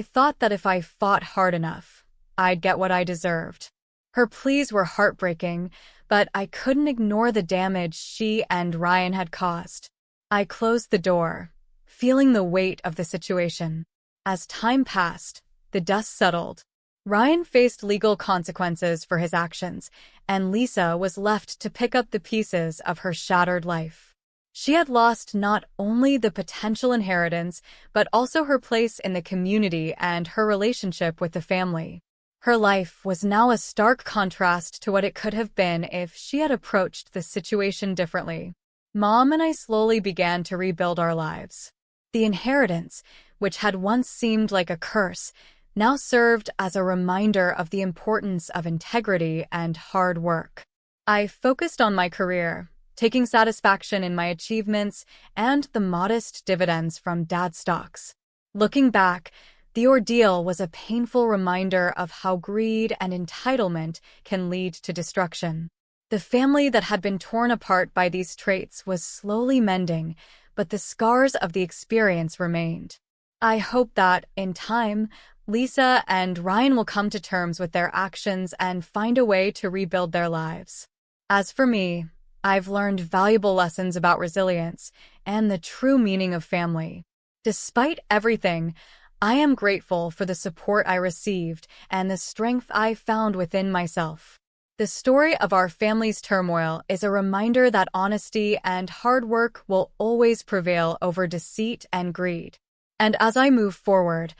thought that if I fought hard enough, I'd get what I deserved. Her pleas were heartbreaking, but I couldn't ignore the damage she and Ryan had caused. I closed the door, feeling the weight of the situation. As time passed, the dust settled. Ryan faced legal consequences for his actions, and Lisa was left to pick up the pieces of her shattered life. She had lost not only the potential inheritance, but also her place in the community and her relationship with the family. Her life was now a stark contrast to what it could have been if she had approached the situation differently. Mom and I slowly began to rebuild our lives. The inheritance, which had once seemed like a curse, now served as a reminder of the importance of integrity and hard work. I focused on my career, taking satisfaction in my achievements and the modest dividends from Dad's stocks. Looking back, the ordeal was a painful reminder of how greed and entitlement can lead to destruction. The family that had been torn apart by these traits was slowly mending, but the scars of the experience remained. I hope that, in time, Lisa and Ryan will come to terms with their actions and find a way to rebuild their lives. As for me, I've learned valuable lessons about resilience and the true meaning of family. Despite everything, I am grateful for the support I received and the strength I found within myself. The story of our family's turmoil is a reminder that honesty and hard work will always prevail over deceit and greed. And as I move forward,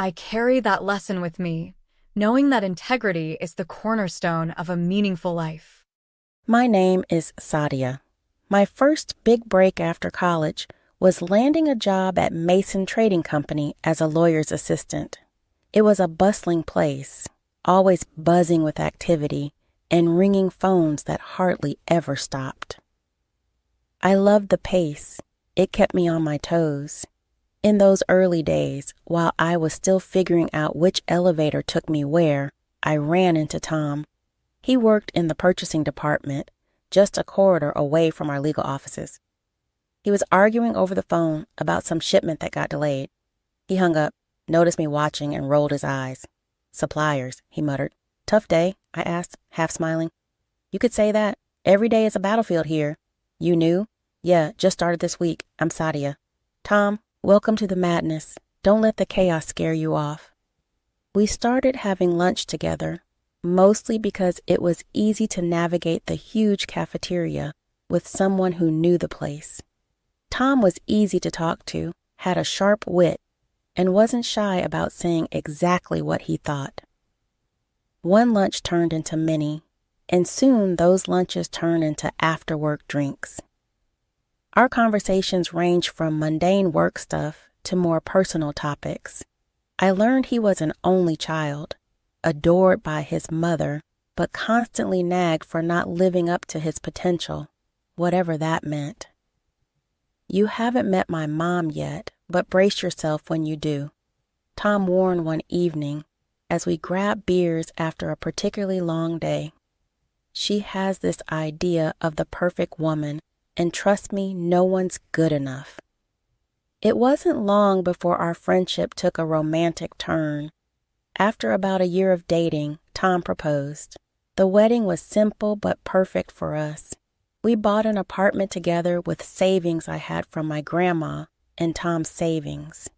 I carry that lesson with me, knowing that integrity is the cornerstone of a meaningful life. My name is Sadia. My first big break after college was landing a job at Mason Trading Company as a lawyer's assistant. It was a bustling place, always buzzing with activity and ringing phones that hardly ever stopped. I loved the pace. It kept me on my toes. In those early days, while I was still figuring out which elevator took me where, I ran into Tom. He worked in the purchasing department, just a corridor away from our legal offices. He was arguing over the phone about some shipment that got delayed. He hung up, noticed me watching, and rolled his eyes. "Suppliers," he muttered. "Tough day?" I asked, half smiling. "You could say that. Every day is a battlefield here." "You new?" "Yeah, just started this week. I'm Sadia." "Tom, welcome to the madness. Don't let the chaos scare you off." We started having lunch together, mostly because it was easy to navigate the huge cafeteria with someone who knew the place. Tom was easy to talk to, had a sharp wit, and wasn't shy about saying exactly what he thought. One lunch turned into many, and soon those lunches turned into after-work drinks. Our conversations ranged from mundane work stuff to more personal topics. I learned he was an only child, adored by his mother, but constantly nagged for not living up to his potential, whatever that meant. "You haven't met my mom yet, but brace yourself when you do," Tom warned one evening as we grabbed beers after a particularly long day. "She has this idea of the perfect woman, and trust me, no one's good enough." It wasn't long before our friendship took a romantic turn. After about a year of dating, Tom proposed. The wedding was simple but perfect for us. We bought an apartment together with savings I had from my grandma and Tom's savings.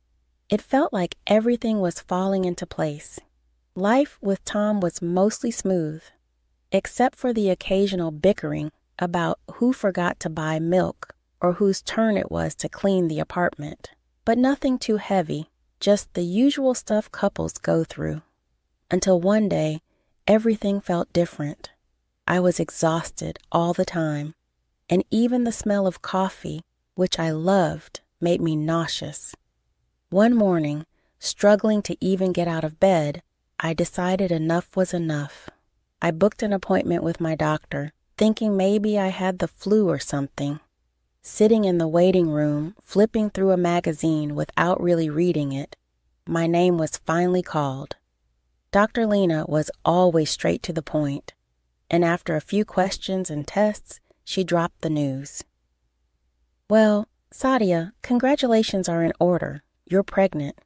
It felt like everything was falling into place. Life with Tom was mostly smooth, except for the occasional bickering about who forgot to buy milk or whose turn it was to clean the apartment. But nothing too heavy, just the usual stuff couples go through. Until one day, everything felt different. I was exhausted all the time, and even the smell of coffee, which I loved, made me nauseous. One morning, struggling to even get out of bed, I decided enough was enough. I booked an appointment with my doctor, thinking maybe I had the flu or something. Sitting in the waiting room, flipping through a magazine without really reading it, my name was finally called. Dr. Lena was always straight to the point, and after a few questions and tests, she dropped the news. "Well, Sadia, congratulations are in order. You're pregnant."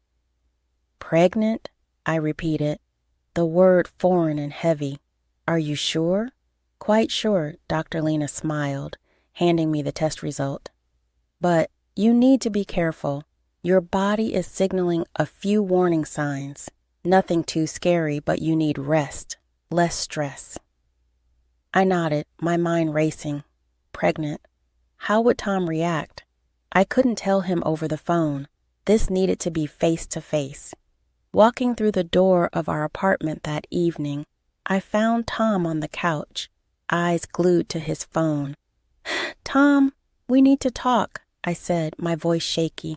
"Pregnant?" I repeated, the word foreign and heavy. "Are you sure?" "Quite sure," Dr. Lena smiled, handing me the test result. "But you need to be careful. Your body is signaling a few warning signs. Nothing too scary, but you need rest, less stress. I nodded, my mind racing. Pregnant. How would Tom react? I couldn't tell him over the phone. This needed to be face to face. Walking through the door of our apartment that evening, I found Tom on the couch, eyes glued to his phone. Tom, we need to talk, I said, my voice shaky.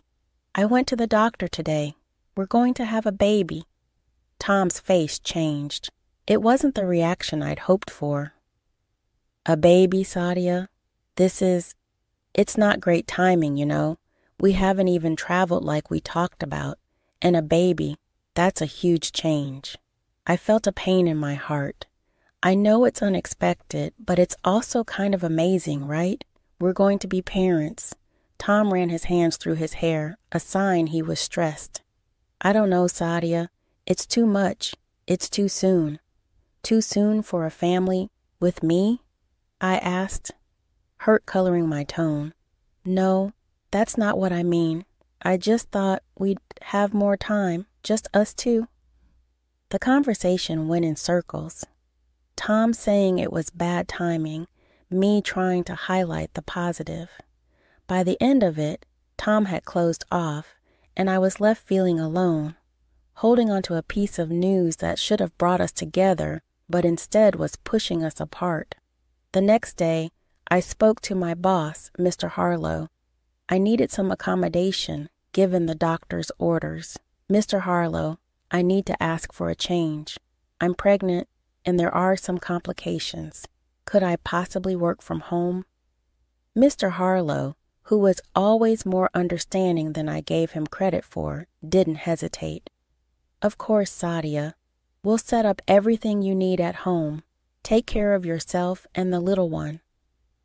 I went to the doctor today. We're going to have a baby. Tom's face changed. It wasn't the reaction I'd hoped for. A baby, Sadia? It's not great timing, you know. We haven't even traveled like we talked about. And a baby, that's a huge change. I felt a pain in my heart. I know it's unexpected, but it's also kind of amazing, right? We're going to be parents. Tom ran his hands through his hair, a sign he was stressed. I don't know, Sadia. It's too much. It's too soon. Too soon for a family with me? I asked, hurt coloring my tone. No, that's not what I mean. I just thought we'd have more time, just us two. The conversation went in circles. Tom saying it was bad timing, me trying to highlight the positive. By the end of it, Tom had closed off, and I was left feeling alone, holding onto a piece of news that should have brought us together, but instead was pushing us apart. The next day, I spoke to my boss, Mr. Harlow. I needed some accommodation, given the doctor's orders. Mr. Harlow, I need to ask for a change. I'm pregnant, and there are some complications. Could I possibly work from home? Mr. Harlow, who was always more understanding than I gave him credit for, didn't hesitate. Of course, Sadia. We'll set up everything you need at home. Take care of yourself and the little one.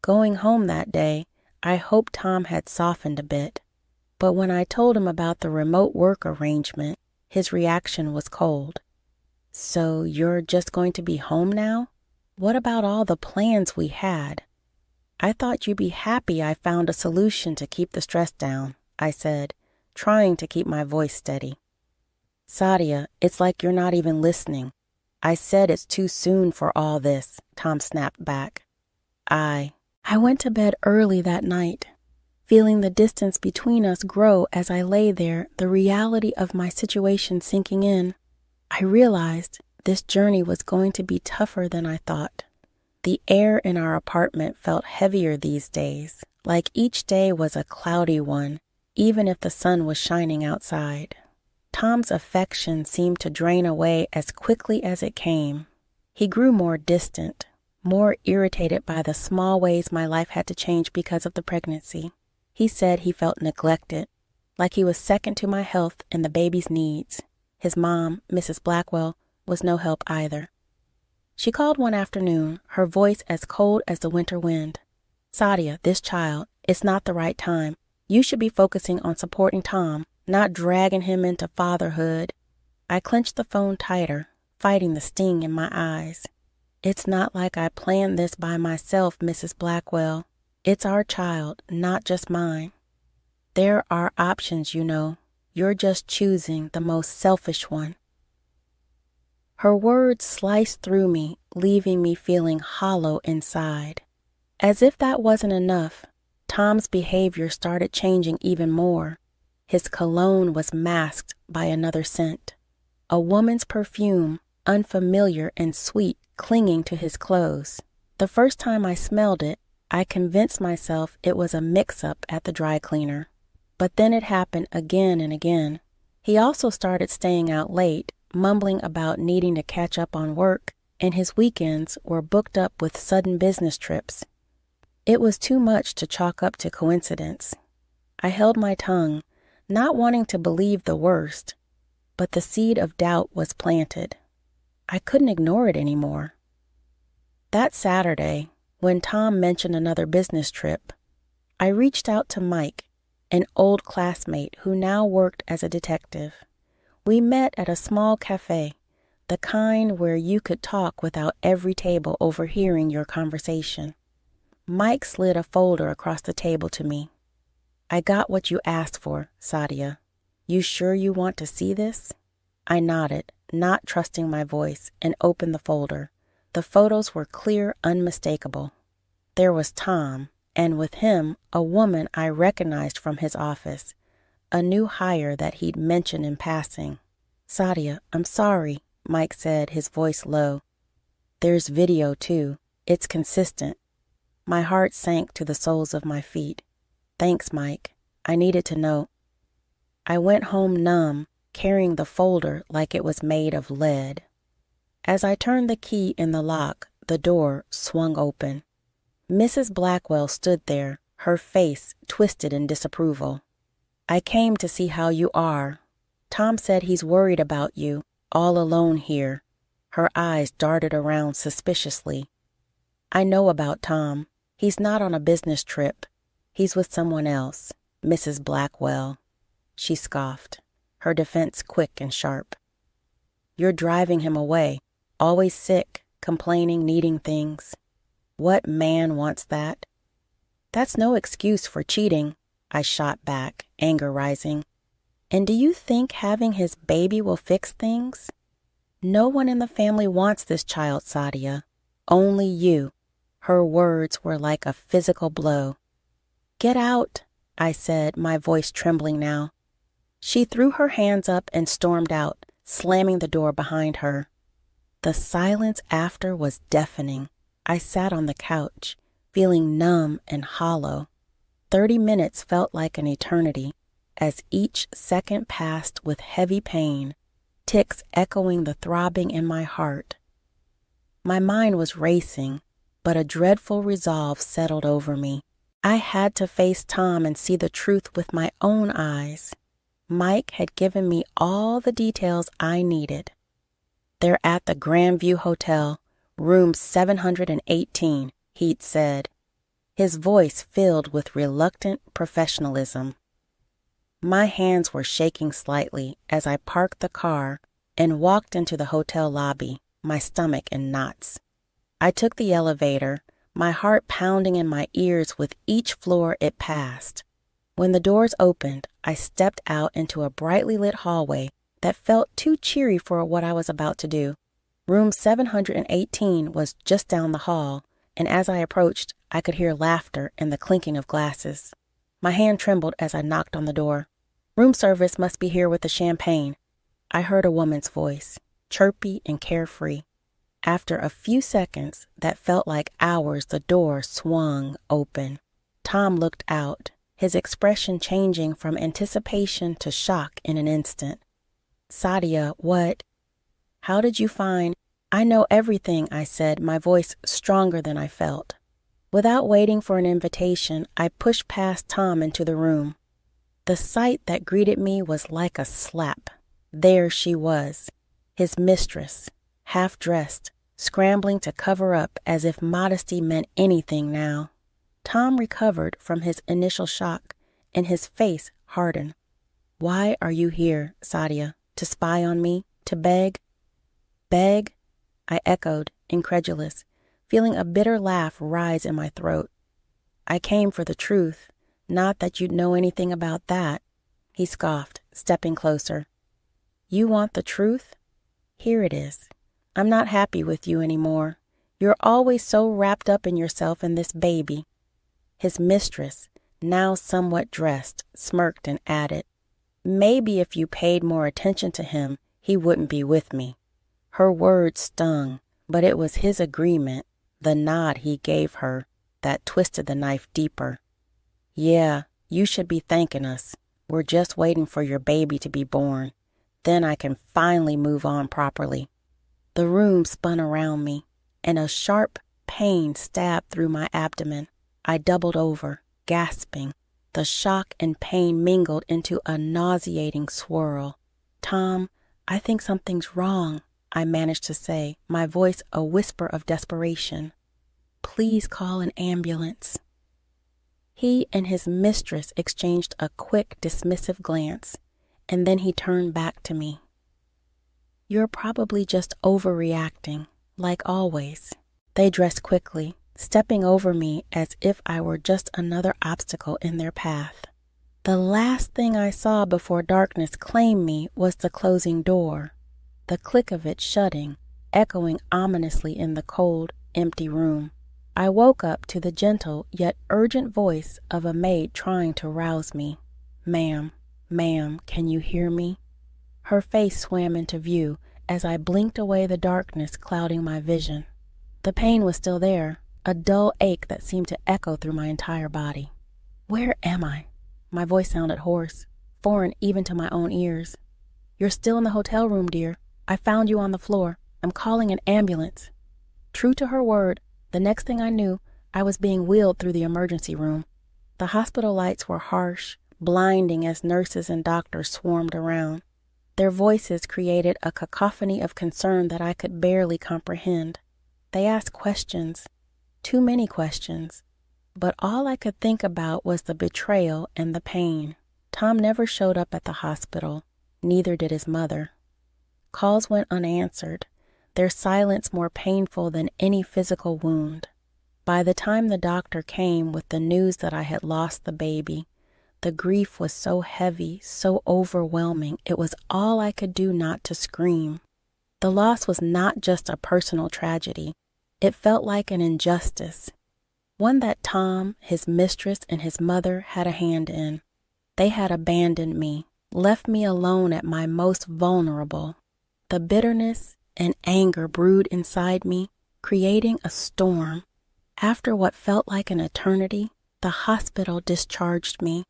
Going home that day, I hoped Tom had softened a bit. But when I told him about the remote work arrangement, his reaction was cold. So you're just going to be home now? What about all the plans we had? I thought you'd be happy I found a solution to keep the stress down, I said, trying to keep my voice steady. Sadia, it's like you're not even listening. I said it's too soon for all this, Tom snapped back. I went to bed early that night, feeling the distance between us grow as I lay there, the reality of my situation sinking in. I realized this journey was going to be tougher than I thought. The air in our apartment felt heavier these days, like each day was a cloudy one, even if the sun was shining outside. Tom's affection seemed to drain away as quickly as it came. He grew more distant, more irritated by the small ways my life had to change because of the pregnancy. He said he felt neglected, like he was second to my health and the baby's needs. His mom, Mrs. Blackwell, was no help either. She called one afternoon, her voice as cold as the winter wind. Sadia, this child, it's not the right time. You should be focusing on supporting Tom, not dragging him into fatherhood. I clenched the phone tighter, fighting the sting in my eyes. It's not like I planned this by myself, Mrs. Blackwell. It's our child, not just mine. There are options, you know. You're just choosing the most selfish one. Her words sliced through me, leaving me feeling hollow inside. As if that wasn't enough, Tom's behavior started changing even more. His cologne was masked by another scent. A woman's perfume, unfamiliar and sweet, clinging to his clothes. The first time I smelled it, I convinced myself it was a mix-up at the dry cleaner. But then it happened again and again. He also started staying out late, mumbling about needing to catch up on work, and his weekends were booked up with sudden business trips. It was too much to chalk up to coincidence. I held my tongue, not wanting to believe the worst, but the seed of doubt was planted. I couldn't ignore it anymore. That Saturday, when Tom mentioned another business trip, I reached out to Mike, an old classmate who now worked as a detective. We met at a small cafe, the kind where you could talk without every table overhearing your conversation. Mike slid a folder across the table to me. I got what you asked for, Sadia. You sure you want to see this? I nodded, not trusting my voice, and opened the folder. The photos were clear, unmistakable. There was Tom, and with him, a woman I recognized from his office, a new hire that he'd mentioned in passing. "Sadia, I'm sorry," Mike said, his voice low. "There's video, too. It's consistent." My heart sank to the soles of my feet. "Thanks, Mike. I needed to know." I went home numb, carrying the folder like it was made of lead. As I turned the key in the lock, the door swung open. Mrs. Blackwell stood there, her face twisted in disapproval. "I came to see how you are. Tom said he's worried about you, all alone here." Her eyes darted around suspiciously. "I know about Tom. He's not on a business trip. He's with someone else, Mrs. Blackwell." She scoffed, her defense quick and sharp. "You're driving him away, always sick, complaining, needing things. What man wants that?" "That's no excuse for cheating," I shot back, anger rising. "And do you think having his baby will fix things? No one in the family wants this child, Sadia. Only you." Her words were like a physical blow. "Get out," I said, my voice trembling now. She threw her hands up and stormed out, slamming the door behind her. The silence after was deafening. I sat on the couch, feeling numb and hollow. 30 minutes felt like an eternity, as each second passed with heavy pain, ticks echoing the throbbing in my heart. My mind was racing, but a dreadful resolve settled over me. I had to face Tom and see the truth with my own eyes. Mike had given me all the details I needed. "They're at the Grandview Hotel, room 718, he'd said, his voice filled with reluctant professionalism. My hands were shaking slightly as I parked the car and walked into the hotel lobby, my stomach in knots. I took the elevator, my heart pounding in my ears with each floor it passed. When the doors opened, I stepped out into a brightly lit hallway that felt too cheery for what I was about to do. Room 718 was just down the hall, and as I approached, I could hear laughter and the clinking of glasses. My hand trembled as I knocked on the door. "Room service must be here with the champagne." I heard a woman's voice, chirpy and carefree. After a few seconds that felt like hours, the door swung open. Tom looked out, his expression changing from anticipation to shock in an instant. "Sadia, what? How did you find—" "I know everything," I said, my voice stronger than I felt. Without waiting for an invitation, I pushed past Tom into the room. The sight that greeted me was like a slap. There she was, his mistress, half-dressed, scrambling to cover up as if modesty meant anything now. Tom recovered from his initial shock, and his face hardened. "Why are you here, Sadia? To spy on me? To beg?" "Beg?" I echoed, incredulous, feeling a bitter laugh rise in my throat. "I came for the truth, not that you'd know anything about that." He scoffed, stepping closer. "You want the truth? Here it is. I'm not happy with you anymore. You're always so wrapped up in yourself and this baby." His mistress, now somewhat dressed, smirked and added, "Maybe if you paid more attention to him, he wouldn't be with me." Her words stung, but it was his agreement, the nod he gave her, that twisted the knife deeper. "Yeah, you should be thanking us. We're just waiting for your baby to be born. Then I can finally move on properly." The room spun around me, and a sharp pain stabbed through my abdomen. I doubled over, gasping. The shock and pain mingled into a nauseating swirl. "Tom, I think something's wrong," I managed to say, my voice a whisper of desperation. "Please call an ambulance." He and his mistress exchanged a quick, dismissive glance, and then he turned back to me. "You're probably just overreacting, like always." They dressed quickly, stepping over me as if I were just another obstacle in their path. The last thing I saw before darkness claimed me was the closing door. the click of it shutting, echoing ominously in the cold, empty room. I woke up to the gentle yet urgent voice of a maid trying to rouse me. "Ma'am, ma'am, can you hear me?" Her face swam into view as I blinked away the darkness clouding my vision. The pain was still there, a dull ache that seemed to echo through my entire body. "Where am I?" My voice sounded hoarse, foreign even to my own ears. "You're still in the hotel room, dear. I found you on the floor. I'm calling an ambulance." True to her word, the next thing I knew, I was being wheeled through the emergency room. The hospital lights were harsh, blinding as nurses and doctors swarmed around. Their voices created a cacophony of concern that I could barely comprehend. They asked questions, too many questions, but all I could think about was the betrayal and the pain. Tom never showed up at the hospital, neither did his mother. Calls went unanswered, their silence more painful than any physical wound. By the time the doctor came with the news that I had lost the baby, the grief was so heavy, so overwhelming, it was all I could do not to scream. The loss was not just a personal tragedy. It felt like an injustice, one that Tom, his mistress, and his mother had a hand in. They had abandoned me, left me alone at my most vulnerable. The bitterness and anger brewed inside me, creating a storm. After what felt like an eternity, the hospital discharged me.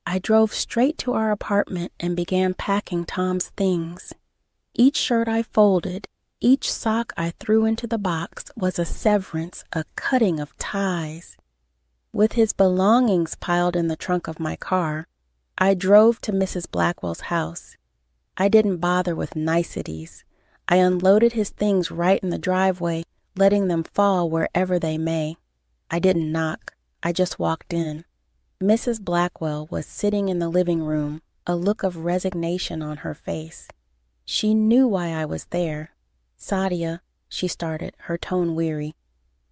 I drove straight to our apartment and began packing Tom's things. Each shirt I folded, each sock I threw into the box was a severance, a cutting of ties. With his belongings piled in the trunk of my car, I drove to Mrs. Blackwell's house. I didn't bother with niceties. I unloaded his things right in the driveway, letting them fall wherever they may. I didn't knock. I just walked in. Mrs. Blackwell was sitting in the living room, a look of resignation on her face. She knew why I was there. "Sadia," she started, her tone weary,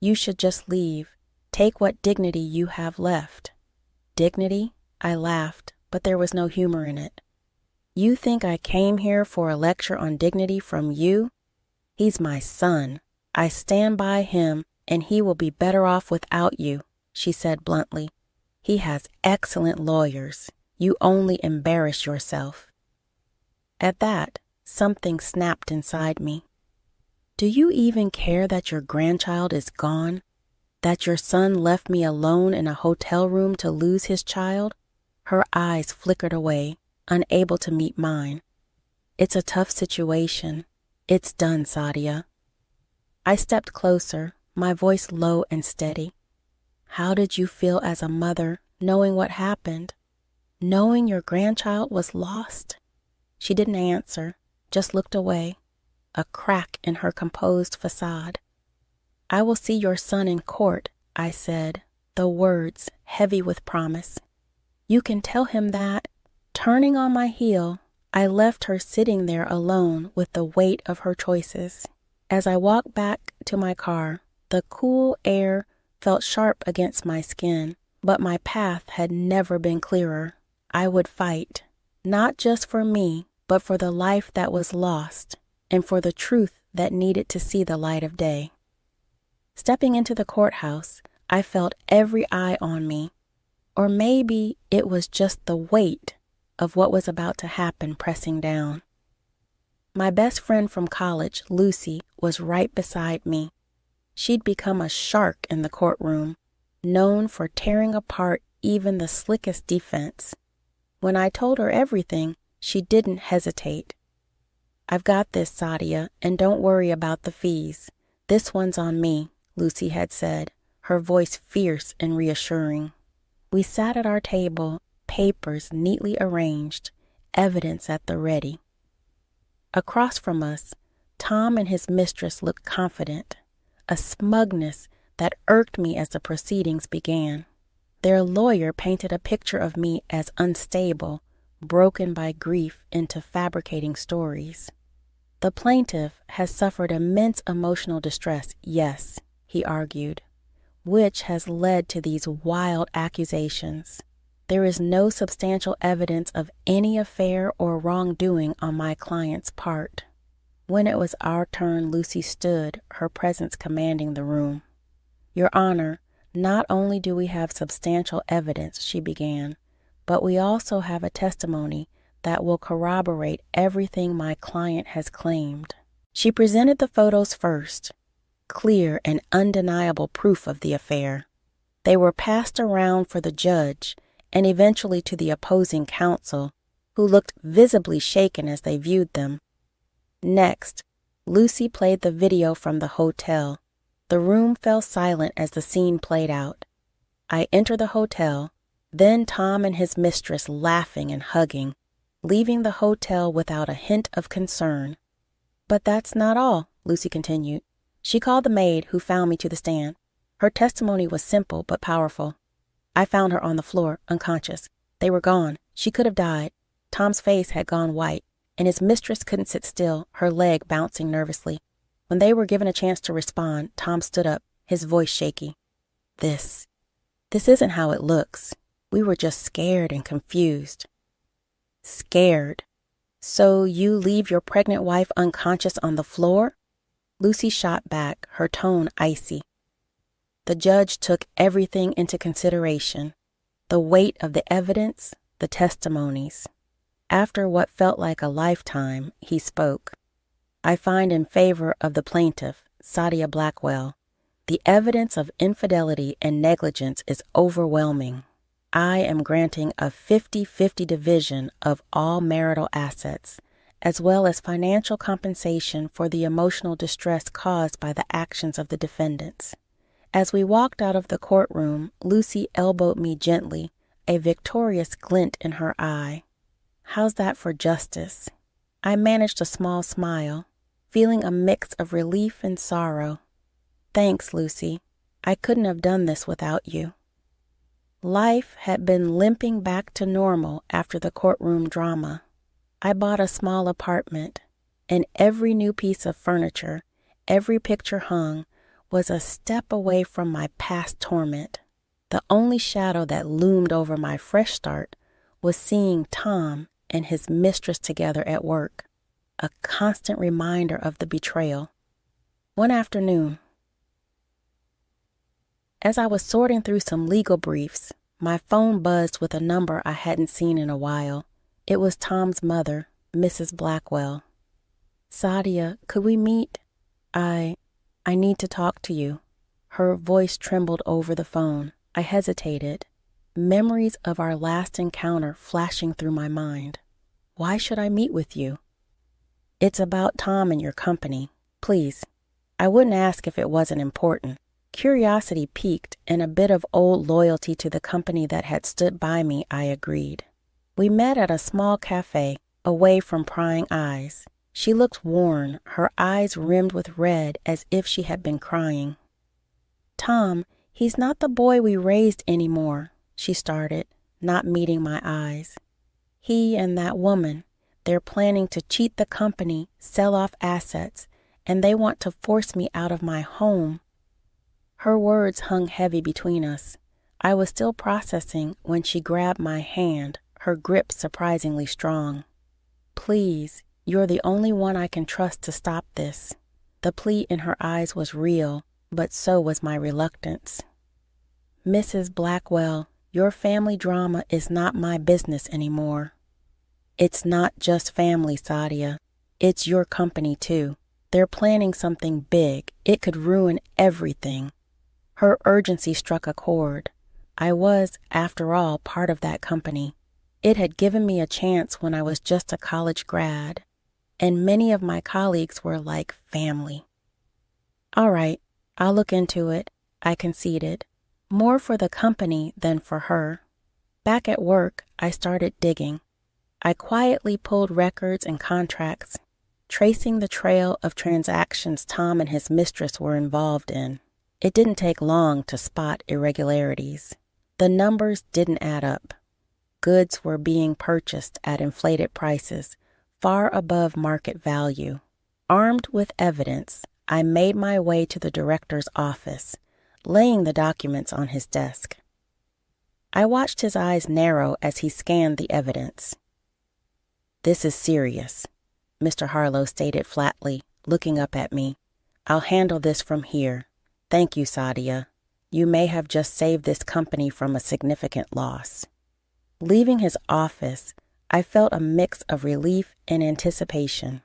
"you should just leave. Take what dignity you have left." "Dignity?" I laughed, but there was no humor in it. "You think I came here for a lecture on dignity from you? He's my son. I stand by him, and he will be better off without you," she said bluntly. "He has excellent lawyers. You only embarrass yourself." At that, something snapped inside me. Do you even care that your grandchild is gone? That your son left me alone in a hotel room to lose his child? Her eyes flickered away, unable to meet mine. "It's a tough situation. It's done, Sadia." I stepped closer, my voice low and steady. "How did you feel as a mother, knowing what happened? Knowing your grandchild was lost?" She didn't answer, just looked away, a crack in her composed facade. "I will see your son in court," I said, the words heavy with promise. "You can tell him that." Turning on my heel, I left her sitting there alone with the weight of her choices. As I walked back to my car, the cool air felt sharp against my skin, but my path had never been clearer. I would fight, not just for me, but for the life that was lost, and for the truth that needed to see the light of day. Stepping into the courthouse, I felt every eye on me, or maybe it was just the weight of what was about to happen pressing down. My best friend from college, Lucy, was right beside me. She'd become a shark in the courtroom, known for tearing apart even the slickest defense. When I told her everything, she didn't hesitate. "I've got this, Sadia, and don't worry about the fees. This one's on me," Lucy had said, her voice fierce and reassuring. We sat at our table, papers neatly arranged, evidence at the ready. Across from us, Tom and his mistress looked confident, a smugness that irked me as the proceedings began. Their lawyer painted a picture of me as unstable, broken by grief into fabricating stories. "The plaintiff has suffered immense emotional distress, yes," he argued, "which has led to these wild accusations. There is no substantial evidence of any affair or wrongdoing on my client's part." When it was our turn, Lucy stood, her presence commanding the room. "Your Honor, not only do we have substantial evidence," she began, "but we also have a testimony that will corroborate everything my client has claimed." She presented the photos first, clear and undeniable proof of the affair. They were passed around for the judge and eventually to the opposing counsel, who looked visibly shaken as they viewed them. Next, Lucy played the video from the hotel. The room fell silent as the scene played out. I entered the hotel, then Tom and his mistress laughing and hugging, leaving the hotel without a hint of concern. "But that's not all," Lucy continued. She called the maid who found me to the stand. Her testimony was simple but powerful. "I found her on the floor, unconscious. They were gone. She could have died. Tom's face had gone white, and his mistress couldn't sit still, her leg bouncing nervously. When they were given a chance to respond, Tom stood up, his voice shaky. This isn't how it looks. We were just scared and confused." "Scared? So you leave your pregnant wife unconscious on the floor?" Lucy shot back, her tone icy. The judge took everything into consideration: the weight of the evidence, the testimonies. After what felt like a lifetime, he spoke. "I find in favor of the plaintiff, Sadia Blackwell. The evidence of infidelity and negligence is overwhelming. I am granting a 50-50 division of all marital assets, as well as financial compensation for the emotional distress caused by the actions of the defendants." As we walked out of the courtroom, Lucy elbowed me gently, a victorious glint in her eye. "How's that for justice?" I managed a small smile, feeling a mix of relief and sorrow. "Thanks, Lucy. I couldn't have done this without you." Life had been limping back to normal after the courtroom drama. I bought a small apartment, and every new piece of furniture, every picture hung, was a step away from my past torment. The only shadow that loomed over my fresh start was seeing Tom and his mistress together at work, a constant reminder of the betrayal. One afternoon, as I was sorting through some legal briefs, my phone buzzed with a number I hadn't seen in a while. It was Tom's mother, Mrs. Blackwell. "Sadia, could we meet? I need to talk to you." Her voice trembled over the phone. I hesitated, memories of our last encounter flashing through my mind. "Why should I meet with you?" "It's about Tom and your company. Please." I wouldn't ask if it wasn't important. Curiosity piqued, and a bit of old loyalty to the company that had stood by me, I agreed. We met at a small cafe, away from prying eyes. She looked worn, her eyes rimmed with red as if she had been crying. "Tom, he's not the boy we raised anymore," she started, not meeting my eyes. "He and that woman, they're planning to cheat the company, sell off assets, and they want to force me out of my home." Her words hung heavy between us. I was still processing when she grabbed my hand, her grip surprisingly strong. "Please, you're the only one I can trust to stop this." The plea in her eyes was real, but so was my reluctance. "Mrs. Blackwell, your family drama is not my business anymore." "It's not just family, Sadia. It's your company, too. They're planning something big. It could ruin everything." Her urgency struck a chord. I was, after all, part of that company. It had given me a chance when I was just a college grad, and many of my colleagues were like family. "All right, I'll look into it," I conceded, more for the company than for her. Back at work, I started digging. I quietly pulled records and contracts, tracing the trail of transactions Tom and his mistress were involved in. It didn't take long to spot irregularities. The numbers didn't add up. Goods were being purchased at inflated prices, far above market value. Armed with evidence, I made my way to the director's office, laying the documents on his desk. I watched his eyes narrow as he scanned the evidence. "This is serious. Mr. Harlow stated flatly, looking up at me. "I'll handle this from here. Thank you, Sadia. You may have just saved this company from a significant loss." Leaving his office, I felt a mix of relief and anticipation.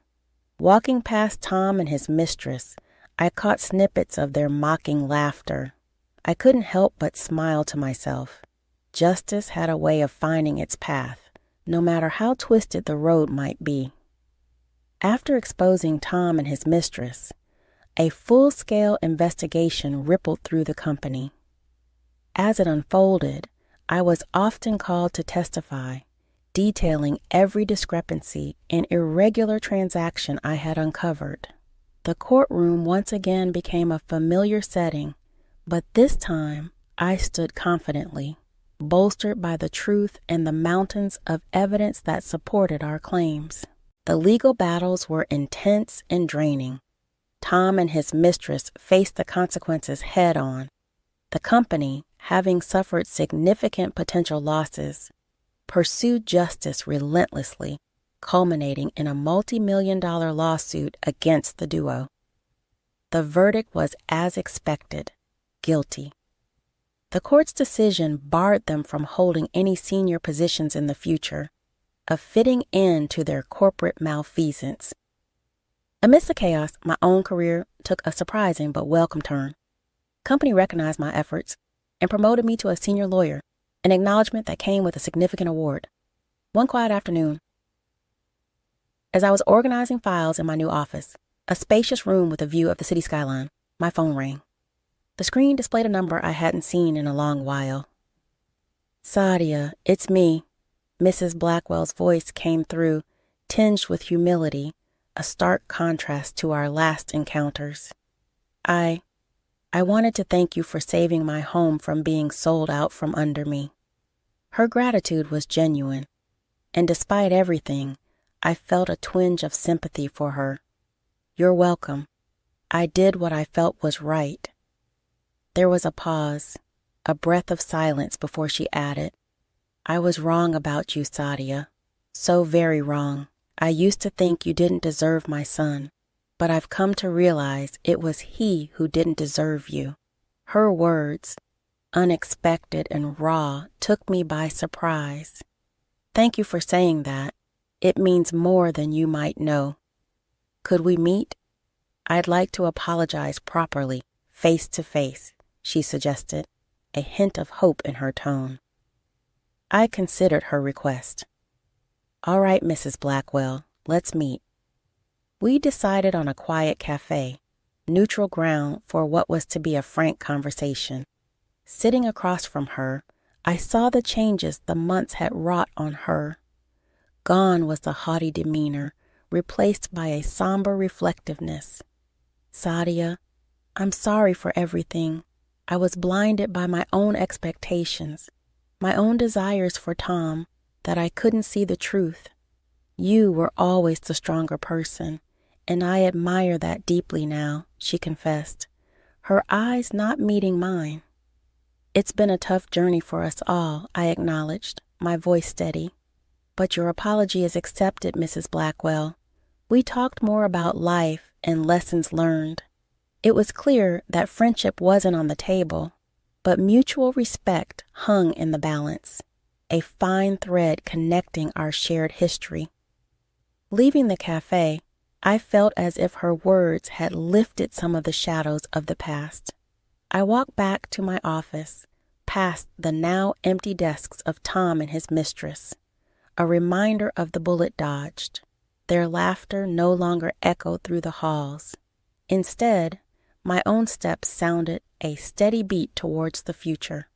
Walking past Tom and his mistress, I caught snippets of their mocking laughter. I couldn't help but smile to myself. Justice had a way of finding its path, no matter how twisted the road might be. After exposing Tom and his mistress, a full-scale investigation rippled through the company. As it unfolded, I was often called to testify, detailing every discrepancy and irregular transaction I had uncovered. The courtroom once again became a familiar setting, but this time I stood confidently, bolstered by the truth and the mountains of evidence that supported our claims. The legal battles were intense and draining. Tom and his mistress faced the consequences head-on. The company, having suffered significant potential losses, pursued justice relentlessly, culminating in a multi-million-dollar lawsuit against the duo. The verdict was as expected, guilty. The court's decision barred them from holding any senior positions in the future, a fitting end to their corporate malfeasance. Amidst the chaos, my own career took a surprising but welcome turn. Company recognized my efforts and promoted me to a senior lawyer, an acknowledgement that came with a significant award. One quiet afternoon, as I was organizing files in my new office, a spacious room with a view of the city skyline, my phone rang. The screen displayed a number I hadn't seen in a long while. "Sadia, it's me." Mrs. Blackwell's voice came through, tinged with humility, a stark contrast to our last encounters. I wanted to thank you for saving my home from being sold out from under me." Her gratitude was genuine, and despite everything, I felt a twinge of sympathy for her. "You're welcome. I did what I felt was right." There was a pause, a breath of silence before she added, "I was wrong about you, Sadia. So very wrong. I used to think you didn't deserve my son, but I've come to realize it was he who didn't deserve you." Her words, unexpected and raw, took me by surprise. "Thank you for saying that. It means more than you might know. Could we meet? I'd like to apologize properly, face to face," she suggested, a hint of hope in her tone. I considered her request. "All right, Mrs. Blackwell, let's meet." We decided on a quiet cafe, neutral ground for what was to be a frank conversation. Sitting across from her, I saw the changes the months had wrought on her. Gone was the haughty demeanor, replaced by a somber reflectiveness. "Sadia, I'm sorry for everything. I was blinded by my own expectations, my own desires for Tom, that I couldn't see the truth. You were always the stronger person, and I admire that deeply now," she confessed, her eyes not meeting mine. "It's been a tough journey for us all," I acknowledged, my voice steady. "But your apology is accepted, Mrs. Blackwell. We talked more about life and lessons learned. It was clear that friendship wasn't on the table, but mutual respect hung in the balance, a fine thread connecting our shared history." Leaving the cafe, I felt as if her words had lifted some of the shadows of the past. I walked back to my office, past the now empty desks of Tom and his mistress, a reminder of the bullet dodged. Their laughter no longer echoed through the halls. Instead, my own steps sounded a steady beat towards the future.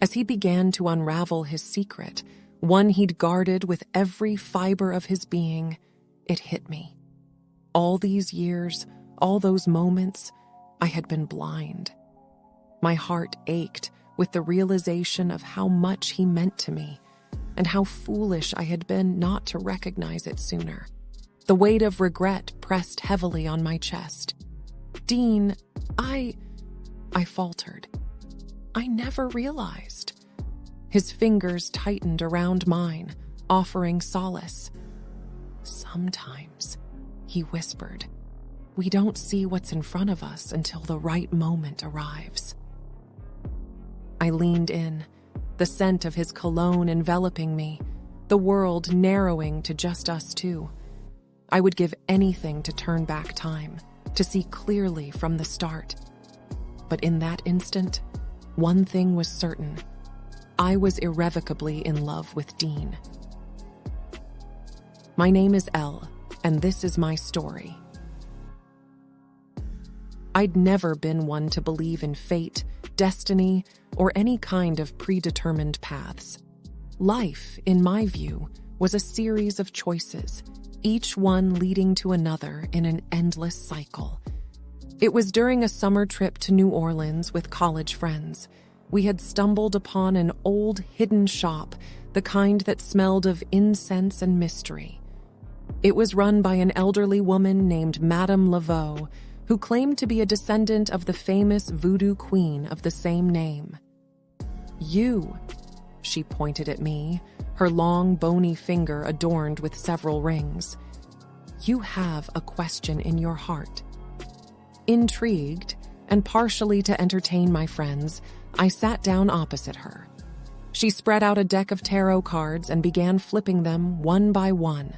As he began to unravel his secret, one he'd guarded with every fiber of his being, it hit me. All these years, all those moments, I had been blind. My heart ached with the realization of how much he meant to me, and how foolish I had been not to recognize it sooner. The weight of regret pressed heavily on my chest. "Dean, I faltered. I never realized." His fingers tightened around mine, offering solace. "Sometimes," he whispered, "we don't see what's in front of us until the right moment arrives." I leaned in, the scent of his cologne enveloping me, the world narrowing to just us two. I would give anything to turn back time, to see clearly from the start. But in that instant, one thing was certain. I was irrevocably in love with Dean. My name is Elle, and this is my story. I'd never been one to believe in fate, destiny, or any kind of predetermined paths. Life, in my view, was a series of choices, each one leading to another in an endless cycle. It was during a summer trip to New Orleans with college friends. We had stumbled upon an old hidden shop, the kind that smelled of incense and mystery. It was run by an elderly woman named Madame Laveau, who claimed to be a descendant of the famous voodoo queen of the same name. "You," she pointed at me, her long, bony finger adorned with several rings. "You have a question in your heart." Intrigued, and partially to entertain my friends, I sat down opposite her. She spread out a deck of tarot cards and began flipping them one by one.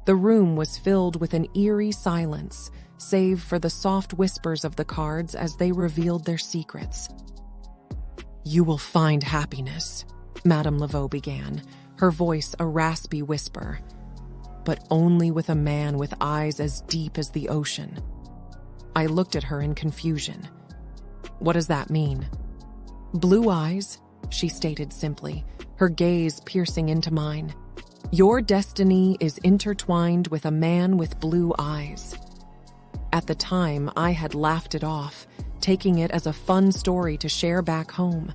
The room was filled with an eerie silence, save for the soft whispers of the cards as they revealed their secrets. "You will find happiness," Madame Laveau began, her voice a raspy whisper, "but only with a man with eyes as deep as the ocean." I looked at her in confusion. "What does that mean?" "Blue eyes," she stated simply, her gaze piercing into mine. "Your destiny is intertwined with a man with blue eyes." At the time, I had laughed it off, taking it as a fun story to share back home.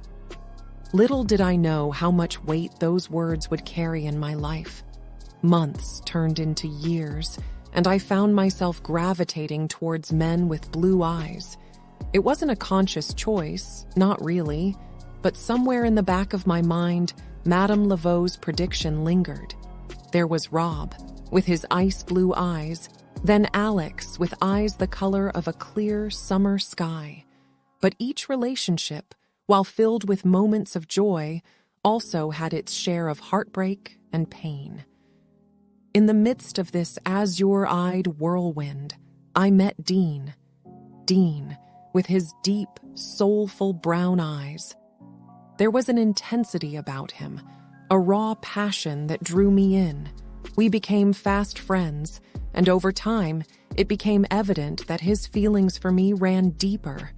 Little did I know how much weight those words would carry in my life. Months turned into years, and I found myself gravitating towards men with blue eyes. It wasn't a conscious choice, not really, but somewhere in the back of my mind, Madame Laveau's prediction lingered. There was Rob, with his ice blue eyes, then Alex, with eyes the color of a clear summer sky. But each relationship, while filled with moments of joy, also had its share of heartbreak and pain. In the midst of this azure-eyed whirlwind, I met Dean. Dean, with his deep, soulful brown eyes. There was an intensity about him, a raw passion that drew me in. We became fast friends, and over time, it became evident that his feelings for me ran deeper.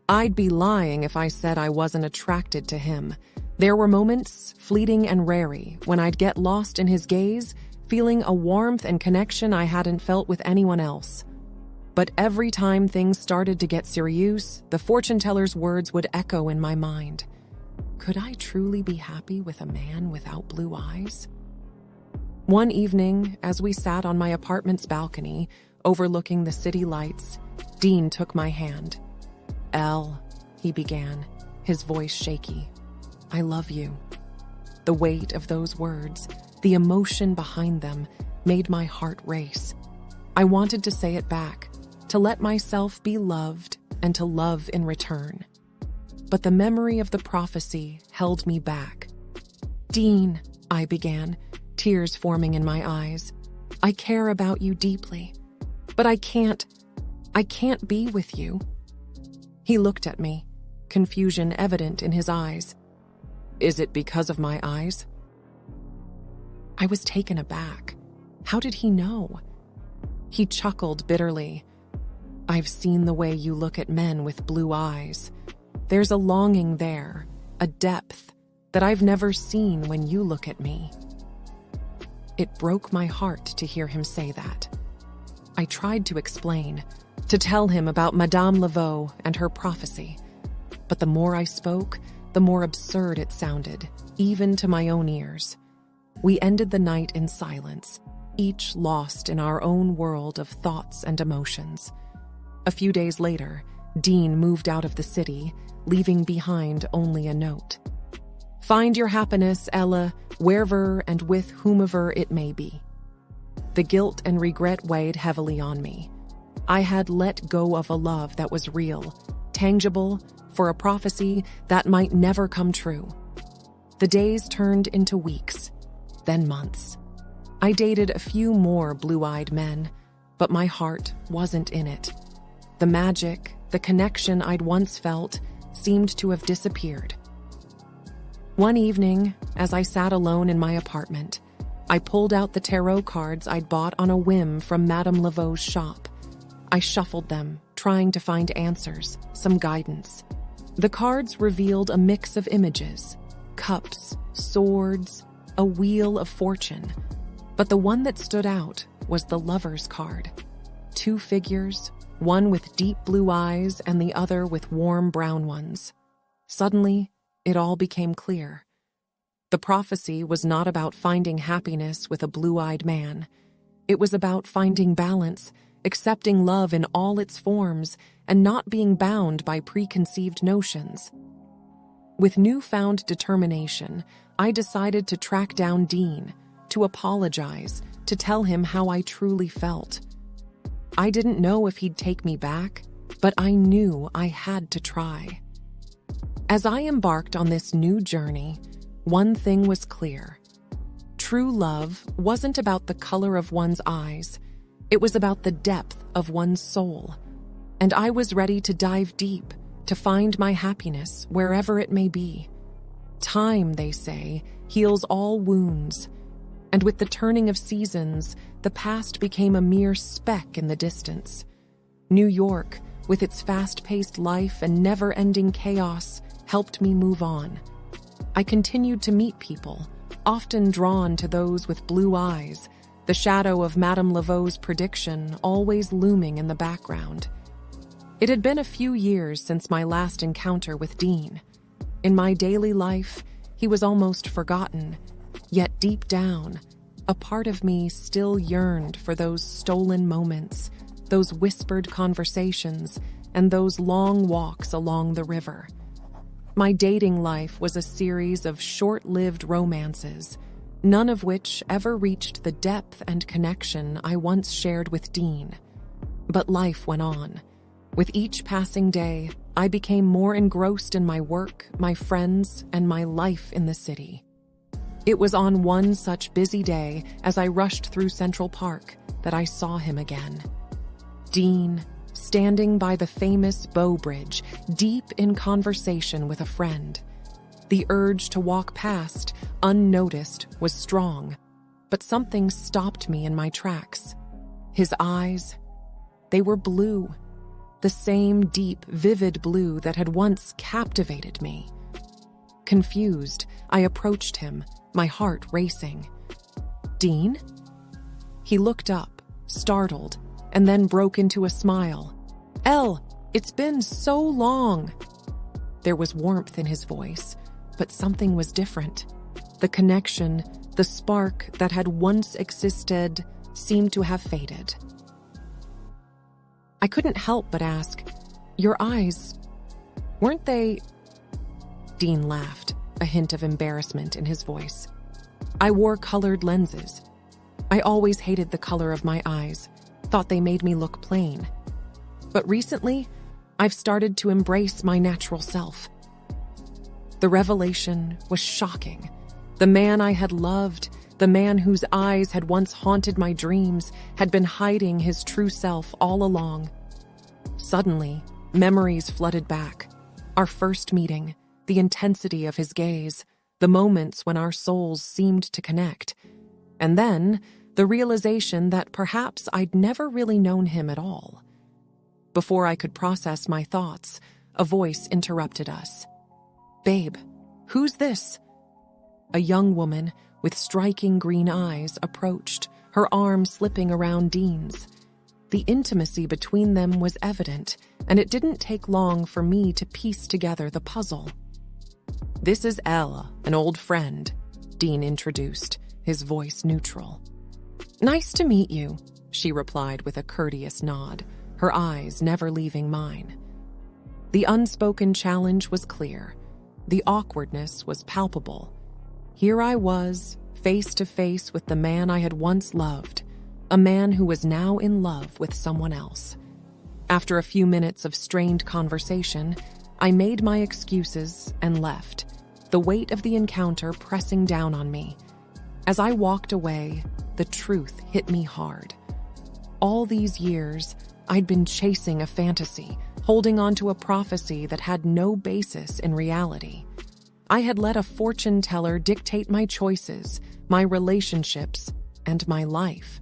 I'd be lying if I said I wasn't attracted to him. There were moments, fleeting and rare, when I'd get lost in his gaze, feeling a warmth and connection I hadn't felt with anyone else. But every time things started to get serious, the fortune teller's words would echo in my mind. Could I truly be happy with a man without blue eyes? One evening, as we sat on my apartment's balcony, overlooking the city lights, Dean took my hand. "Elle," he began, his voice shaky, "I love you." The weight of those words, the emotion behind them, made my heart race. I wanted to say it back, to let myself be loved and to love in return. But the memory of the prophecy held me back. "Dean," I began, tears forming in my eyes, "I care about you deeply, but I can't be with you." He looked at me, confusion evident in his eyes. "Is it because of my eyes?" I was taken aback. How did he know? He chuckled bitterly. "I've seen the way you look at men with blue eyes. There's a longing there, a depth that I've never seen when you look at me." It broke my heart to hear him say that. I tried to explain, to tell him about Madame Laveau and her prophecy. But the more I spoke, the more absurd it sounded, even to my own ears. We ended the night in silence, each lost in our own world of thoughts and emotions. A few days later, Dean moved out of the city, leaving behind only a note. "Find your happiness, Ella, wherever and with whomever it may be." The guilt and regret weighed heavily on me. I had let go of a love that was real, tangible, for a prophecy that might never come true. The days turned into weeks, then months. I dated a few more blue-eyed men, but my heart wasn't in it. The magic, the connection I'd once felt, seemed to have disappeared. One evening, as I sat alone in my apartment, I pulled out the tarot cards I'd bought on a whim from Madame Laveau's shop. I shuffled them, trying to find answers, some guidance. The cards revealed a mix of images: cups, swords, a wheel of fortune. But the one that stood out was the Lover's card. 2 figures, one with deep blue eyes and the other with warm brown ones. Suddenly, it all became clear. The prophecy was not about finding happiness with a blue-eyed man. It was about finding balance, accepting love in all its forms, and not being bound by preconceived notions. With newfound determination, I decided to track down Dean, to apologize, to tell him how I truly felt. I didn't know if he'd take me back, but I knew I had to try. As I embarked on this new journey, one thing was clear. True love wasn't about the color of one's eyes. It was about the depth of one's soul. And I was ready to dive deep, to find my happiness wherever it may be. Time, they say, heals all wounds. And with the turning of seasons, the past became a mere speck in the distance. New York, with its fast-paced life and never-ending chaos, helped me move on. I continued to meet people, often drawn to those with blue eyes, the shadow of Madame Laveau's prediction always looming in the background. It had been a few years since my last encounter with Dean. In my daily life, he was almost forgotten, yet deep down, a part of me still yearned for those stolen moments, those whispered conversations, and those long walks along the river. My dating life was a series of short-lived romances, none of which ever reached the depth and connection I once shared with Dean. But life went on. With each passing day, I became more engrossed in my work, my friends, and my life in the city. It was on one such busy day as I rushed through Central Park that I saw him again. Dean, standing by the famous Bow Bridge, deep in conversation with a friend. The urge to walk past, unnoticed, was strong, but something stopped me in my tracks. His eyes, they were blue, the same deep, vivid blue that had once captivated me. Confused, I approached him, my heart racing. "Dean?" He looked up, startled, and then broke into a smile. "Elle, it's been so long." There was warmth in his voice, but something was different. The connection, the spark that had once existed, seemed to have faded. I couldn't help but ask, "Your eyes, weren't they—" Dean laughed, a hint of embarrassment in his voice. "I wore colored lenses. I always hated the color of my eyes, thought they made me look plain. But recently, I've started to embrace my natural self." The revelation was shocking. The man I had loved, the man whose eyes had once haunted my dreams, had been hiding his true self all along. Suddenly, memories flooded back. Our first meeting, the intensity of his gaze, the moments when our souls seemed to connect. And then, the realization that perhaps I'd never really known him at all. Before I could process my thoughts, a voice interrupted us. "Babe, "Who's this?" A young woman with striking green eyes approached, her arm slipping around Dean's. The intimacy between them was evident, and it didn't take long for me to piece together the puzzle. "This is Ella, an old friend," Dean introduced, his voice neutral. "Nice to meet you," she replied with a courteous nod, her eyes never leaving mine. The unspoken challenge was clear. The awkwardness was palpable. Here I was, face to face with the man I had once loved, a man who was now in love with someone else. After a few minutes of strained conversation, I made my excuses and left, the weight of the encounter pressing down on me. As I walked away, the truth hit me hard. All these years, I'd been chasing a fantasy, holding on to a prophecy that had no basis in reality. I had let a fortune teller dictate my choices, my relationships, and my life.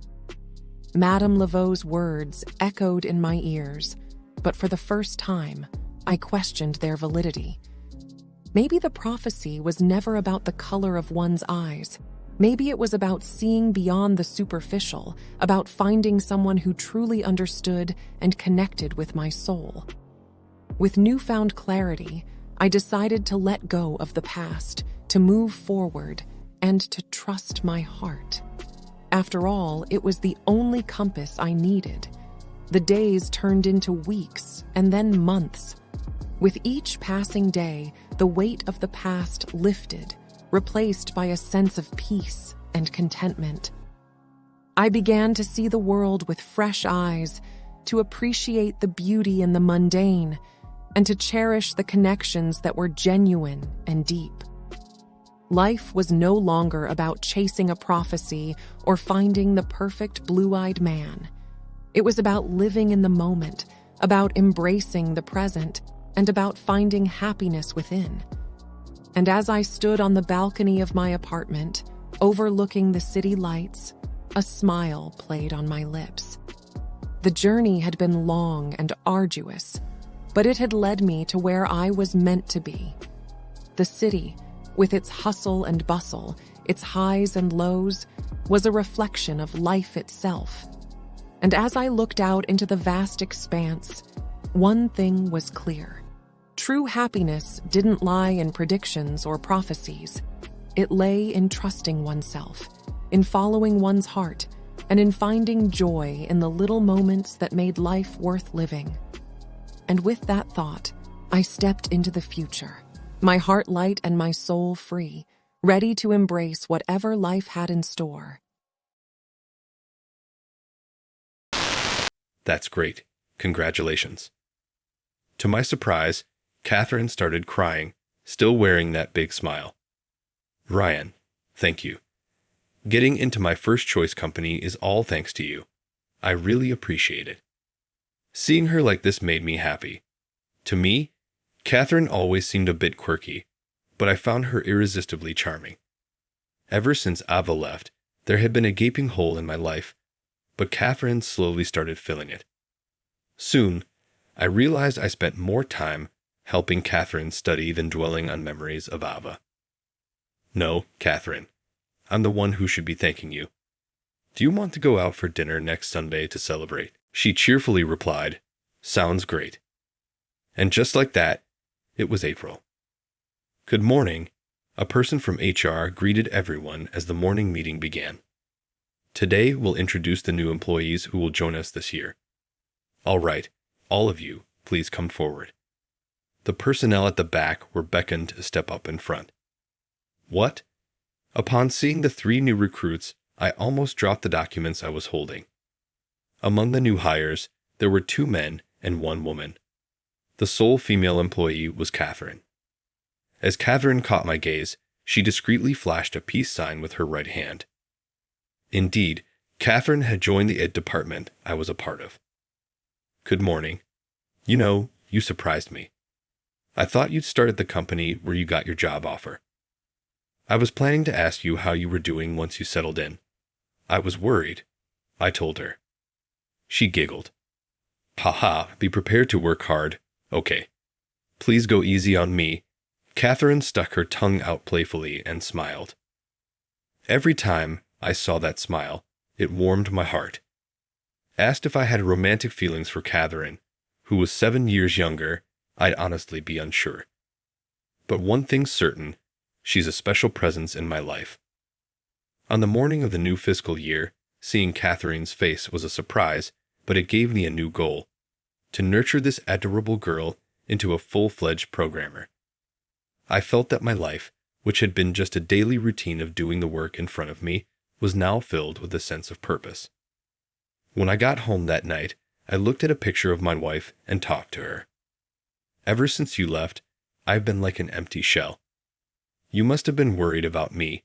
Madame Laveau's words echoed in my ears, but for the first time, I questioned their validity. Maybe the prophecy was never about the color of one's eyes. Maybe it was about seeing beyond the superficial, about finding someone who truly understood and connected with my soul. With newfound clarity, I decided to let go of the past, to move forward, and to trust my heart. After all, it was the only compass I needed. The days turned into weeks and then months. With each passing day, the weight of the past lifted, replaced by a sense of peace and contentment. I began to see the world with fresh eyes, to appreciate the beauty in the mundane, and to cherish the connections that were genuine and deep. Life was no longer about chasing a prophecy or finding the perfect blue-eyed man. It was about living in the moment, about embracing the present, and about finding happiness within. And as I stood on the balcony of my apartment, overlooking the city lights, a smile played on my lips. The journey had been long and arduous, but it had led me to where I was meant to be. The city, with its hustle and bustle, its highs and lows, was a reflection of life itself. And as I looked out into the vast expanse, one thing was clear. True happiness didn't lie in predictions or prophecies. It lay in trusting oneself, in following one's heart, and in finding joy in the little moments that made life worth living. And with that thought, I stepped into the future, my heart light and my soul free, ready to embrace whatever life had in store. That's great. Congratulations. To my surprise, Catherine started crying, still wearing that big smile. Ryan, thank you. Getting into my first choice company is all thanks to you. I really appreciate it. Seeing her like this made me happy. To me, Catherine always seemed a bit quirky, but I found her irresistibly charming. Ever since Ava left, there had been a gaping hole in my life, but Catherine slowly started filling it. Soon, I realized I spent more time helping Catherine study than dwelling on memories of Ava. No, Catherine, I'm the one who should be thanking you. Do you want to go out for dinner next Sunday to celebrate? She cheerfully replied, Sounds great. And just like that, it was April. Good morning. A person from HR greeted everyone as the morning meeting began. Today, we'll introduce the new employees who will join us this year. All right, all of you, please come forward. The personnel at the back were beckoned to step up in front. What? Upon seeing the 3 new recruits, I almost dropped the documents I was holding. Among the new hires, there were 2 men and 1 woman. The sole female employee was Catherine. As Catherine caught my gaze, she discreetly flashed a peace sign with her right hand. Indeed, Catherine had joined the ed department I was a part of. Good morning. You surprised me. I thought you'd start at the company where you got your job offer. I was planning to ask you how you were doing once you settled in. I was worried, I told her. She giggled. Haha, be prepared to work hard. Okay. Please go easy on me. Catherine stuck her tongue out playfully and smiled. Every time I saw that smile, it warmed my heart. Asked if I had romantic feelings for Catherine, who was 7 years younger, I'd honestly be unsure. But one thing's certain, she's a special presence in my life. On the morning of the new fiscal year, seeing Catherine's face was a surprise, but it gave me a new goal: to nurture this adorable girl into a full-fledged programmer. I felt that my life, which had been just a daily routine of doing the work in front of me, was now filled with a sense of purpose. When I got home that night, I looked at a picture of my wife and talked to her. Ever since you left, I've been like an empty shell. You must have been worried about me,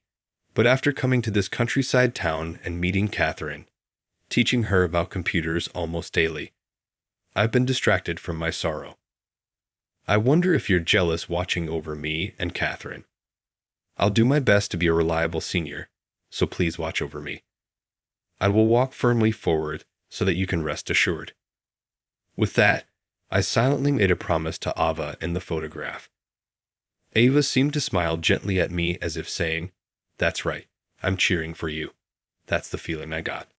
but after coming to this countryside town and meeting Catherine, teaching her about computers almost daily, I've been distracted from my sorrow. I wonder if you're jealous watching over me and Catherine. I'll do my best to be a reliable senior, so please watch over me. I will walk firmly forward so that you can rest assured. With that, I silently made a promise to Ava in the photograph. Ava seemed to smile gently at me as if saying, "That's right, I'm cheering for you." That's the feeling I got.